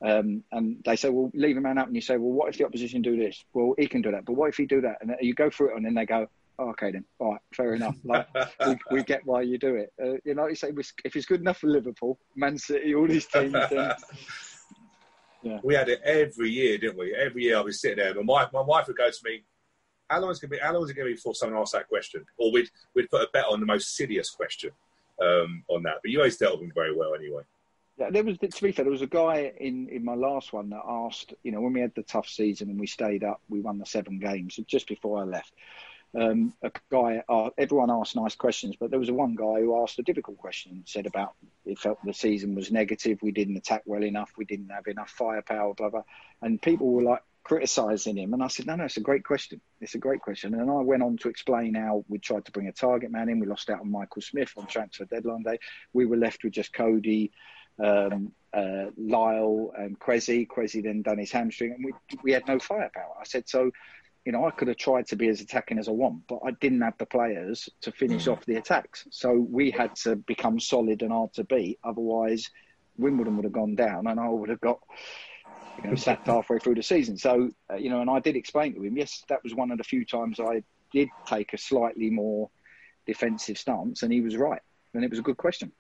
and they say, well, leave a man up, and you say, well, what if the opposition do this? Well, he can do that, but what if he do that? And you go through it, and then they go, oh, okay then, all right, fair enough. Like, we get why you do it. You know, you say if it's good enough for Liverpool, Man City, all these teams. Then, yeah. We had it every year, didn't we? Every year I was sitting there, and my wife would go to me, "How long is it going to be before someone asks that question?" Or we'd put a bet on the most serious question on that. But you always dealt with them very well, anyway. Yeah, to be fair, there was a guy in my last one that asked, you know, when we had the tough season and we stayed up, we won the 7 games just before I left. a guy, everyone asked nice questions, but there was one guy who asked a difficult question, said about he felt the season was negative, we didn't attack well enough, we didn't have enough firepower, blah, blah. And people were like criticising him. And I said, no, it's a great question. It's a great question. And I went on to explain how we tried to bring a target man in. We lost out on Michael Smith on transfer deadline day. We were left with just Cody, Lyle and Kwesi. Kwesi then done his hamstring, and we had no firepower. I said, so, I could have tried to be as attacking as I want, but I didn't have the players to finish off the attacks. So we had to become solid and hard to beat. Otherwise, Wimbledon would have gone down and I would have got, sacked halfway through the season. So, and I did explain to him, yes, that was one of the few times I did take a slightly more defensive stance, and he was right. And it was a good question.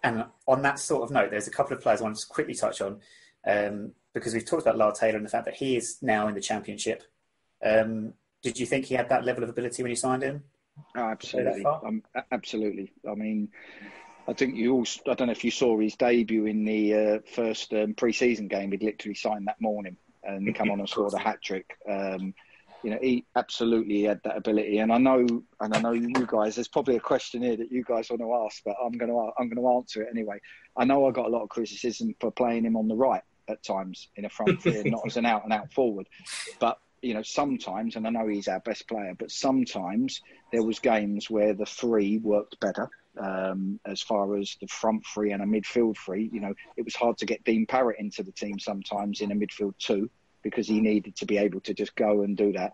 And on that sort of note, there's a couple of players I want to quickly touch on, because we've talked about Lyle Taylor and the fact that he is now in the Championship. Did you think he had that level of ability when you signed him? Oh, absolutely. Absolutely. I mean, I think I don't know if you saw his debut in the first pre-season game. He'd literally signed that morning and come on and scored a hat-trick. He absolutely had that ability. And I know you guys, there's probably a question here that you guys want to ask, but I'm going to answer it anyway. I know I got a lot of criticism for playing him on the right at times in a front three and not as an out-and-out forward. But, sometimes, and I know he's our best player, but sometimes there was games where the three worked better. As far as the front three and a midfield three, it was hard to get Dean Parrott into the team sometimes in a midfield two, because he needed to be able to just go and do that.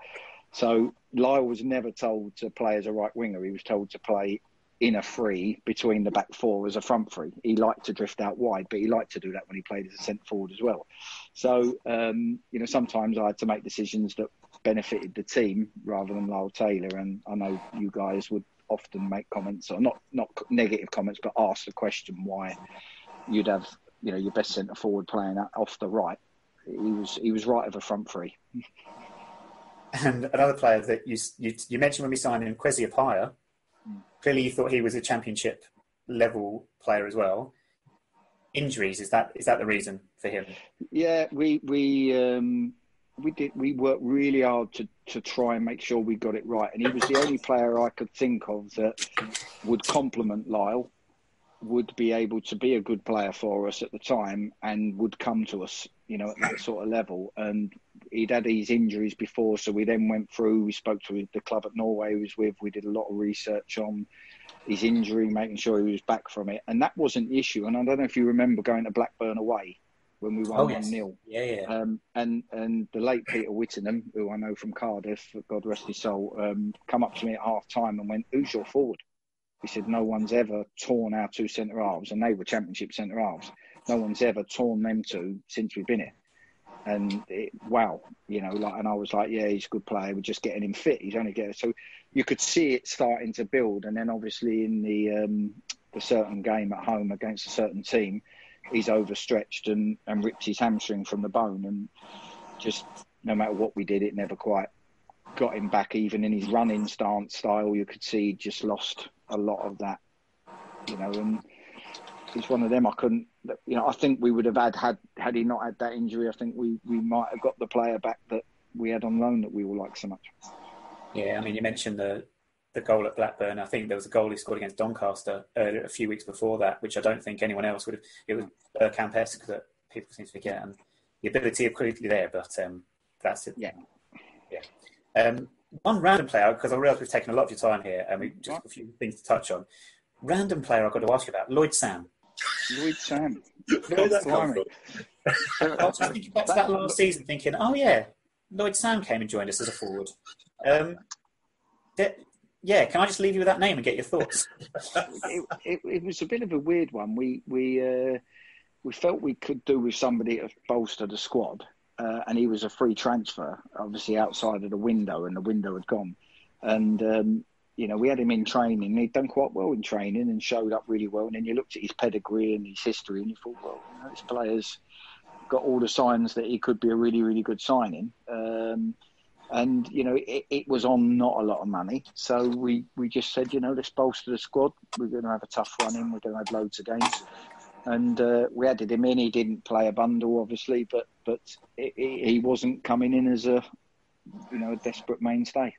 So Lyle was never told to play as a right winger. He was told to play in a three between the back four as a front three. He liked to drift out wide, but he liked to do that when he played as a centre forward as well. So, sometimes I had to make decisions that benefited the team rather than Lyle Taylor. And I know you guys would often make comments, or not negative comments, but ask the question why you'd have, your best centre forward playing off the right. He was right of a front three. And another player that you mentioned when we signed him, Kwesi Appiah. Clearly, you thought he was a Championship level player as well. Injuries, is that the reason for him? Yeah, we worked really hard to try and make sure we got it right, and he was the only player I could think of that would complement Lyle, would be able to be a good player for us at the time, and would come to us, at that sort of level. And he'd had these injuries before, so we then went through, we spoke to the club at Norway he was with, we did a lot of research on his injury, making sure he was back from it. And that wasn't the issue. And I don't know if you remember going to Blackburn away when we won on Neal. Yeah. And the late Peter Whittingham, who I know from Cardiff, God rest his soul, come up to me at half time and went, "Who's your forward?" He said, "No one's ever torn our two centre halves," and they were Championship centre halves. "No one's ever torn them two since we've been here." And wow, and I was like, yeah, he's a good player. We're just getting him fit. He's only getting, so you could see it starting to build. And then obviously in the certain game at home against a certain team, he's overstretched and ripped his hamstring from the bone. And just no matter what we did, it never quite got him back. Even in his running style, you could see he just lost a lot of that, and he's one of them. I think we would have had he not had that injury, I think we might have got the player back that we had on loan that we all like so much. Yeah, I mean, you mentioned the goal at Blackburn. I think there was a goal he scored against Doncaster a few weeks before that, which I don't think anyone else would have. It was Bergkamp-esque that people seem to forget, and the ability of quickly there, but that's it. Yeah. One random player, because I realise we've taken a lot of your time here, and we've just got a few things to touch on. Random player I've got to ask you about, Lloyd Sam. Where did that come from? I was just thinking back to that last season, thinking, oh yeah, Lloyd Sam came and joined us as a forward. Can I just leave you with that name and get your thoughts? It was a bit of a weird one. We felt we could do with somebody to bolster the squad, and he was a free transfer, obviously outside of the window, and the window had gone. And we had him in training. He'd done quite well in training and showed up really well. And then you looked at his pedigree and his history, and you thought, well, this player's got all the signs that he could be a really, really good signing. It was on not a lot of money. So we just said, let's bolster the squad. We're going to have a tough run in. We're going to have loads of games. And we added him in. He didn't play a bundle, obviously, but he wasn't coming in as a a desperate mainstay.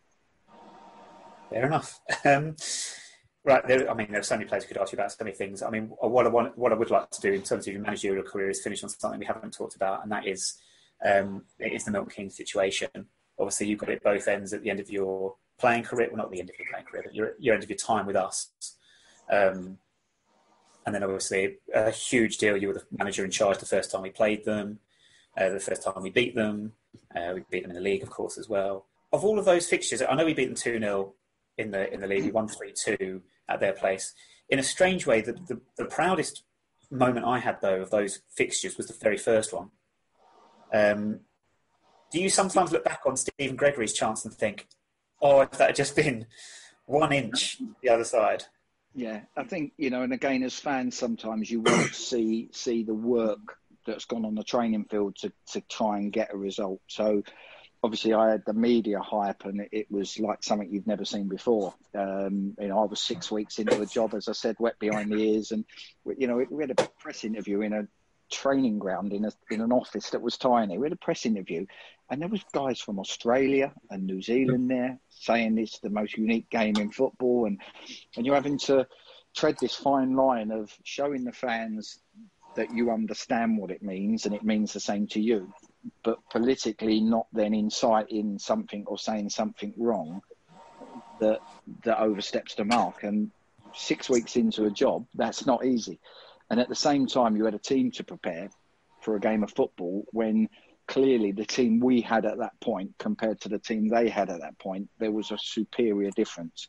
Fair enough. Right, there are so many players who could ask you about so many things. I mean, what I would like to do in terms of your managerial career is finish on something we haven't talked about, and that is it is the Milton Keynes situation. Obviously, you've got it both ends at the end of your playing career. Well, not the end of your playing career, but your end of your time with us. And then obviously a huge deal. You were the manager in charge the first time we played them, the first time we beat them. We beat them in the league, of course, as well. Of all of those fixtures, I know we beat them 2-0 in the league. We won 3-2 at their place. In a strange way, the proudest moment I had, though, of those fixtures was the very first one. Do you sometimes look back on Stephen Gregory's chance and think, oh, if that had just been 1 inch the other side? Yeah, I think, and again, as fans, sometimes you won't see the work that's gone on the training field to try and get a result. So obviously I had the media hype and it was like something you've never seen before. I was 6 weeks into the job, as I said, wet behind the ears. And, we had a press interview in a training ground in an office that was tiny. We had a press interview and there was guys from Australia and New Zealand there saying it's the most unique game in football. And you're having to tread this fine line of showing the fans that you understand what it means and it means the same to you, but politically not then inciting something or saying something wrong that oversteps the mark. And 6 weeks into a job, that's not easy. And at the same time, you had a team to prepare for a game of football when clearly the team we had at that point compared to the team they had at that point, there was a superior difference.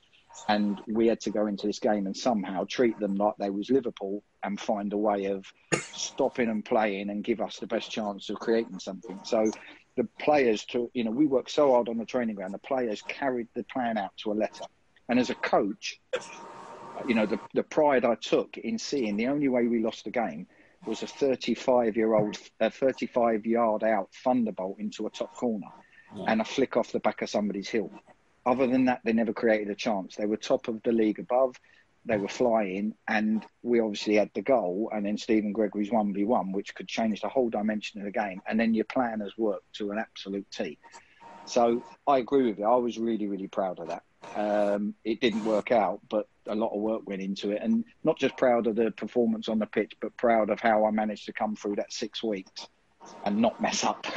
And we had to go into this game and somehow treat them like they was Liverpool and find a way of stopping and playing and give us the best chance of creating something. So the players, we worked so hard on the training ground, the players carried the plan out to a letter. And as a coach, the pride I took in seeing the only way we lost the game was a 35-yard out thunderbolt into a top corner and a flick off the back of somebody's heel. Other than that, they never created a chance. They were top of the league above. They were flying, and we obviously had the goal, and then Stephen Gregory's 1v1, which could change the whole dimension of the game. And then your plan has worked to an absolute T. So I agree with you. I was really, really proud of that. It didn't work out, but a lot of work went into it. And not just proud of the performance on the pitch, but proud of how I managed to come through that 6 weeks and not mess up,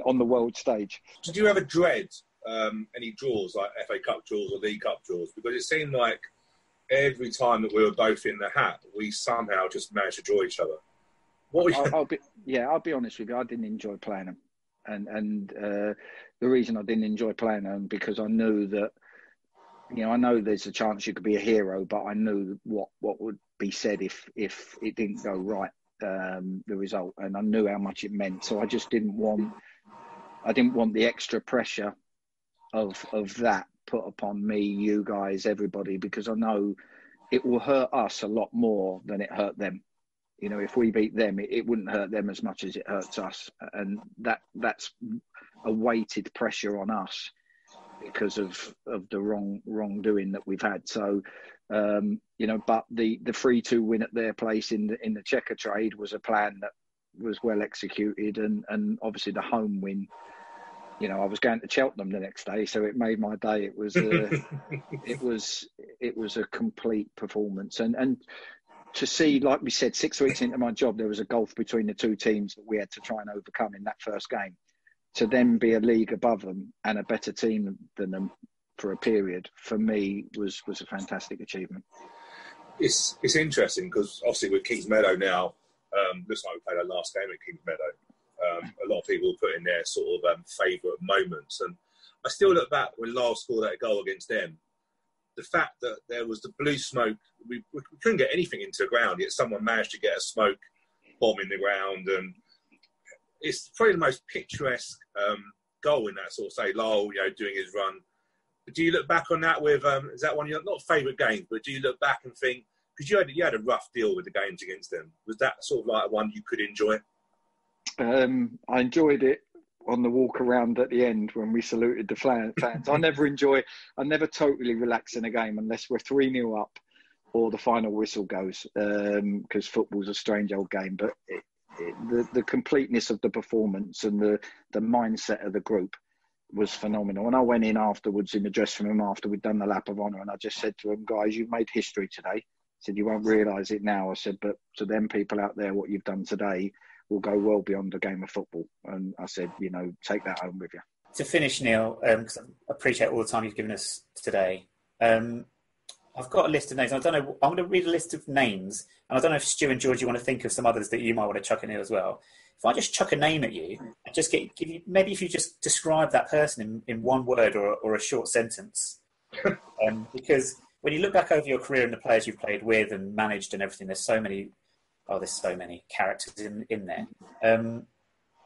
on the world stage. Did you ever dread any draws, like FA Cup draws or League Cup draws? Because it seemed like every time that we were both in the hat, we somehow just managed to draw each other. I'll be honest with you. I didn't enjoy playing them. And the reason I didn't enjoy playing them because I knew that, I know there's a chance you could be a hero, but I knew what would be said if it didn't go right, the result, and I knew how much it meant. So I just didn't want the extra pressure of that put upon me, you guys, everybody, because I know it will hurt us a lot more than it hurt them. If we beat them, it wouldn't hurt them as much as it hurts us. And that's a weighted pressure on us because of the wrongdoing that we've had. So, but the 3-2 win at their place in the checker trade was a plan that was well executed. And obviously the home win, I was going to Cheltenham the next day, so it made my day. It was it was a complete performance. And to see, like we said, 6 weeks into my job, there was a gulf between the two teams that we had to try and overcome in that first game. To then be a league above them and a better team than them for a period, for me, was a fantastic achievement. It's interesting because obviously with Kings Meadow now, looks like we played our last game at Kings Meadow. A lot of people put in their sort of favourite moments. And I still look back when Lyle scored that goal against them. The fact that there was the blue smoke, we couldn't get anything into the ground, yet someone managed to get a smoke bomb in the ground. And it's probably the most picturesque goal in that sort of, say, Lyle, doing his run. But do you look back on that with, is that one of your, not favourite games, but do you look back and think, because you had a rough deal with the games against them, was that sort of like one you could enjoy? I enjoyed it on the walk around at the end when we saluted the fans. I never totally relax in a game unless we're 3-0 up or the final whistle goes, because football's a strange old game. But the completeness of the performance and the mindset of the group was phenomenal. And I went in afterwards in the dressing room after we'd done the lap of honour, and I just said to them, guys, you've made history today. I said, you won't realise it now. I said, but to them people out there, what you've done today will go well beyond a game of football. And I said, take that home with you. To finish, Neal, because I appreciate all the time you've given us today. I've got a list of names. I don't know. I'm going to read a list of names, and I don't know if Stu and George, you want to think of some others that you might want to chuck in here as well. If I just chuck a name at you, and just give you, maybe if you just describe that person in one word or a short sentence, because when you look back over your career and the players you've played with and managed and everything, there's so many characters in there.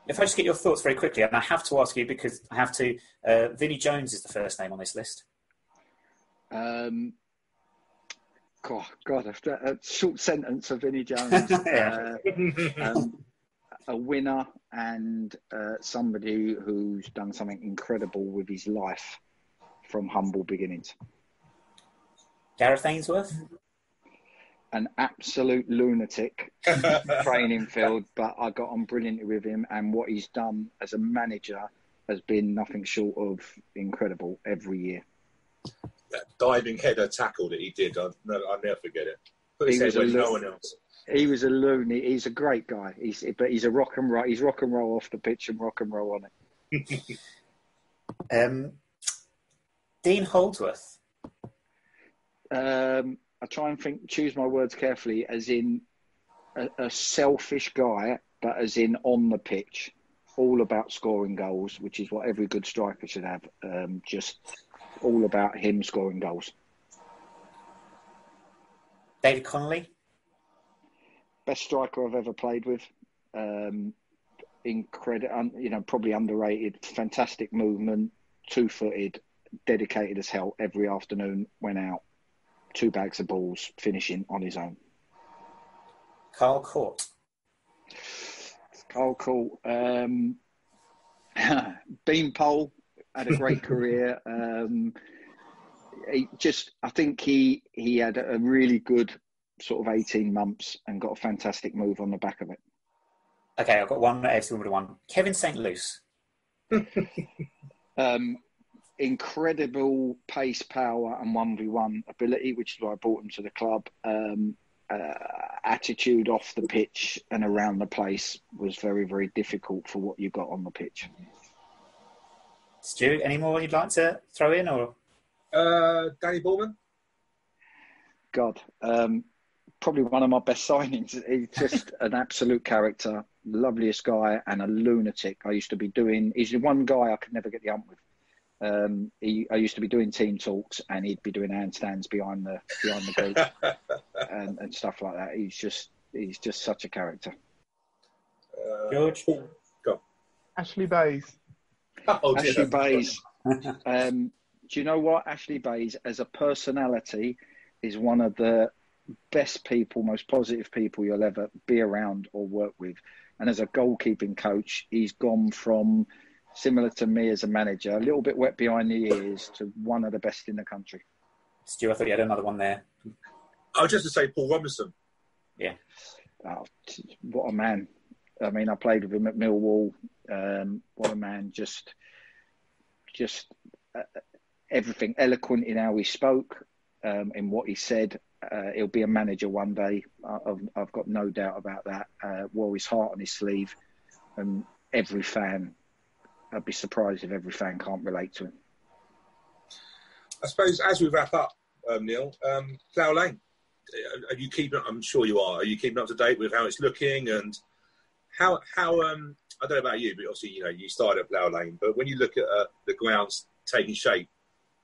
If I just get your thoughts very quickly, and I have to ask you because I have to. Vinnie Jones is the first name on this list. God, a short sentence of Vinnie Jones. A winner and somebody who's done something incredible with his life from humble beginnings. Gareth Ainsworth? An absolute lunatic training field, but I got on brilliantly with him, and what he's done as a manager has been nothing short of incredible every year. That diving header tackle that he did, I'll never forget it. Put his head where no one else. He was a loony. He's a great guy. But he's a rock and roll. He's rock and roll off the pitch and rock and roll on it. Dean Holdsworth. I try and choose my words carefully, as in a selfish guy, but as in on the pitch, all about scoring goals, which is what every good striker should have. Just all about him scoring goals. David Connolly. Best striker I've ever played with. Incredible, probably underrated. Fantastic movement, 2-footed, dedicated as hell. Every afternoon, went out, 2 bags of balls, finishing on his own. Carl Court. Beanpole, had a great career. I think he had a really good sort of 18 months and got a fantastic move on the back of it. Okay, I've got one AFC Wimbledon one. Kevin St. Luce. Incredible pace, power and 1v1 ability, which is why I brought him to the club. Attitude off the pitch and around the place was very, very difficult for what you got on the pitch. Stu, any more you'd like to throw in? Or Danny Borman? God, probably one of my best signings. He's just an absolute character, loveliest guy and a lunatic. He's the one guy I could never get the ump with. I used to be doing team talks and he'd be doing handstands behind the group and stuff like that. He's just such a character. George? Go. Ashley Bays. Ashley Bays. Do you know what? Ashley Bays, as a personality, is one of the best people, most positive people you'll ever be around or work with. And as a goalkeeping coach, he's gone from, similar to me as a manager, a little bit wet behind the ears, to one of the best in the country. Stu, I thought you had another one there. I was just to say Paul Robinson. Yeah. Oh, what a man. I mean, I played with him at Millwall. What a man. Just everything. Eloquent in how he spoke, in what he said. He'll be a manager one day. I've got no doubt about that. Wore his heart on his sleeve. And every fan, I'd be surprised if every fan can't relate to him. I suppose as we wrap up, Neal, Plough Lane, are you keeping? I'm sure you are. Are you keeping up to date with how it's looking and how? I don't know about you, but obviously you started at Plough Lane. But when you look at the grounds taking shape,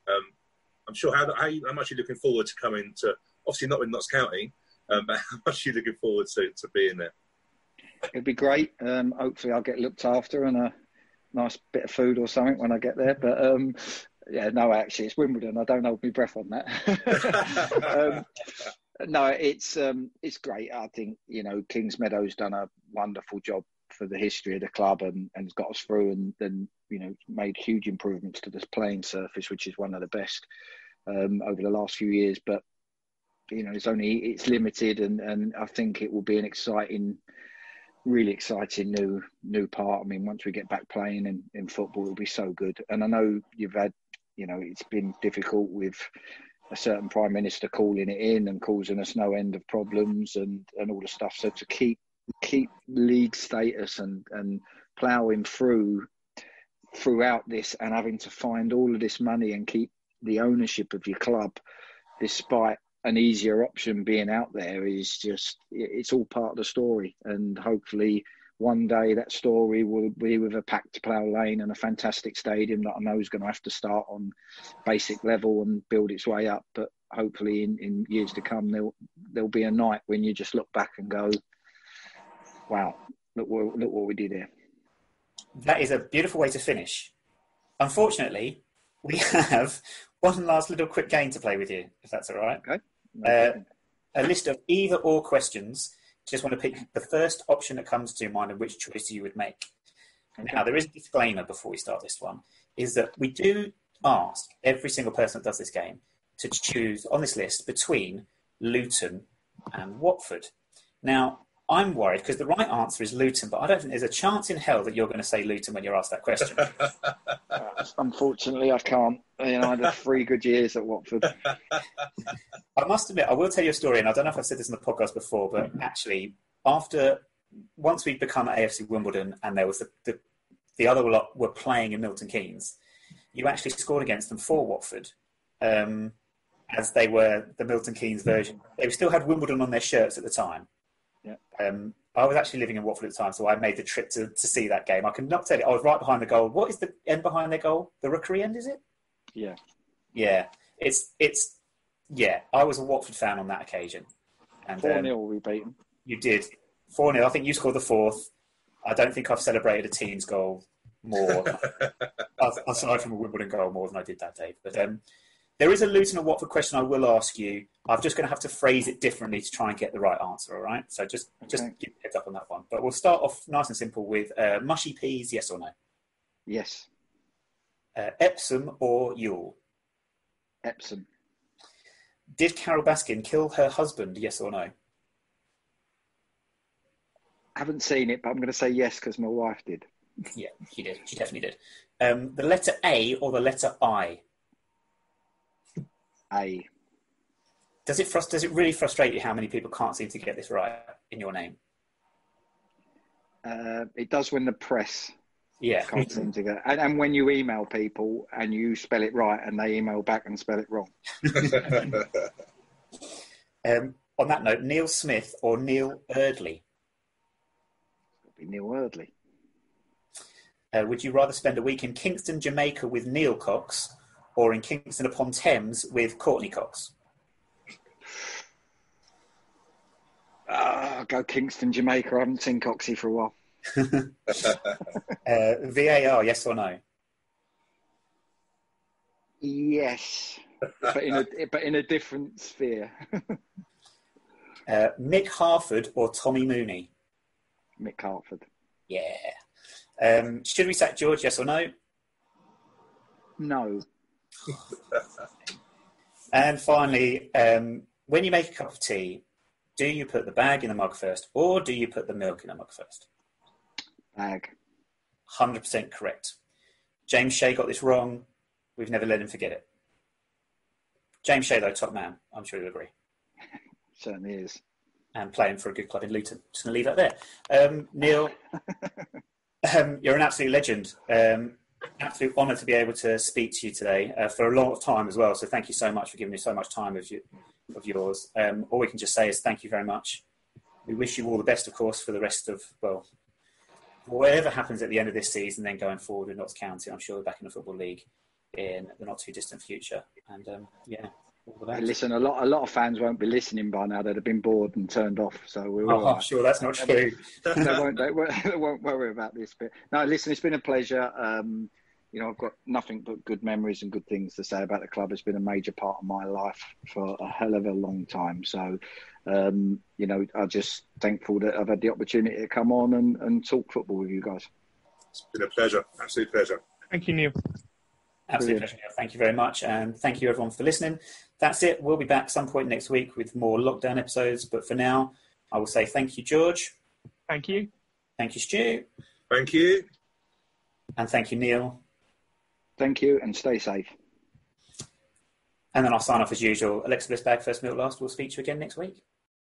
I'm sure how much are you looking forward to coming to? Obviously not in Notts County, but how much are you looking forward to being there? It'd be great. Hopefully, I'll get looked after and a nice bit of food or something when I get there. But actually, it's Wimbledon. I don't hold my breath on that. No, it's great. I think Kings Meadow's done a wonderful job for the history of the club and has got us through and made huge improvements to this playing surface, which is one of the best over the last few years. But it's limited, and I think it will be an exciting really exciting new part. I mean, once we get back playing in football, it'll be so good. And I know you've had, it's been difficult with a certain Prime Minister calling it in and causing us no end of problems and all the stuff. So to keep league status and ploughing throughout this and having to find all of this money and keep the ownership of your club, despite an easier option being out there, is just, it's all part of the story. And hopefully one day that story will be with a packed Plough Lane and a fantastic stadium that I know is going to have to start on basic level and build its way up. But hopefully in years to come, there'll be a night when you just look back and go, wow, look what we did here. That is a beautiful way to finish. Unfortunately, we have one last little quick game to play with you, if that's all right. Okay. No a list of either or questions. Just want to pick the first option that comes to mind and which choice you would make. Okay. Now, there is a disclaimer before we start this one, is that we do ask every single person that does this game to choose on this list between Luton and Watford. Now, I'm worried because the right answer is Luton, but I don't think there's a chance in hell that you're going to say Luton when you're asked that question. Unfortunately, I can't. I had 3 good years at Watford. I must admit, I will tell you a story, and I don't know if I've said this in the podcast before, but actually, once we'd become AFC Wimbledon and there was the other lot were playing in Milton Keynes, you actually scored against them for Watford, as they were the Milton Keynes version. They still had Wimbledon on their shirts at the time. Yeah. I was actually living in Watford at the time, so I made the trip to see that game. I can not tell you, I was right behind the goal. What is the end behind their goal? The Rookery end, is it? Yeah. Yeah. I was a Watford fan on that occasion. And 4-0 we beat them. You did. 4-0. I think you scored the 4th. I don't think I've celebrated a team's goal more, aside from a Wimbledon goal, more than I did that day. But there is a Luton and Watford question I will ask you. I'm just going to have to phrase it differently to try and get the right answer, all right? So just give a heads up on that one. But we'll start off nice and simple with mushy peas, yes or no? Yes. Epsom or Ewell? Epsom. Did Carol Baskin kill her husband, yes or no? I haven't seen it, but I'm going to say yes because my wife did. Yeah, she did. She definitely did. The letter A or the letter I? A. Does it really frustrate you how many people can't seem to get this right in your name? It does when the press can't seem to get it. And when you email people and you spell it right and they email back and spell it wrong. On that note, Neil Smith or Neal Ardley? It'll be Neal Ardley. Would you rather spend a week in Kingston, Jamaica with Neil Cox or in Kingston upon Thames with Courtney Cox? I'll go Kingston, Jamaica. I haven't seen Coxie for a while. VAR, yes or no? Yes, but in a different sphere. Mick Harford or Tommy Mooney? Mick Harford. Yeah. Should we sack George, yes or no? No. And finally, when you make a cup of tea, do you put the bag in the mug first or do you put the milk in the mug first? Bag. 100% correct. James Shea got this wrong. We've never let him forget it. James Shea, though, top man. I'm sure you'll agree. Certainly is. And playing for a good club in Luton. Just going to leave that there. Neil, you're an absolute legend. Absolute honour to be able to speak to you today for a long time as well. So thank you so much for giving me so much time of yours. All we can just say is thank you very much. We wish you all the best, of course, for the rest of, well, whatever happens at the end of this season, then going forward with Notts County. I'm sure we're back in the Football League in the not too distant future. And all the best. Listen, a lot of fans won't be listening by now. They'd have been bored and turned off. So we're all I'm sure that's not true. they won't worry about this bit. No, listen, it's been a pleasure. I've got nothing but good memories and good things to say about the club. It's been a major part of my life for a hell of a long time. So, I'm just thankful that I've had the opportunity to come on and talk football with you guys. It's been a pleasure. Absolute pleasure. Thank you, Neil. Absolute pleasure, Neil. Thank you very much. And thank you, everyone, for listening. That's it. We'll be back some point next week with more lockdown episodes. But for now, I will say thank you, George. Thank you. Thank you, Stu. Thank you. And thank you, Neal. Thank you, and stay safe. And then I'll sign off as usual. Alexa Blissbag, first milk last. We'll speak to you again next week.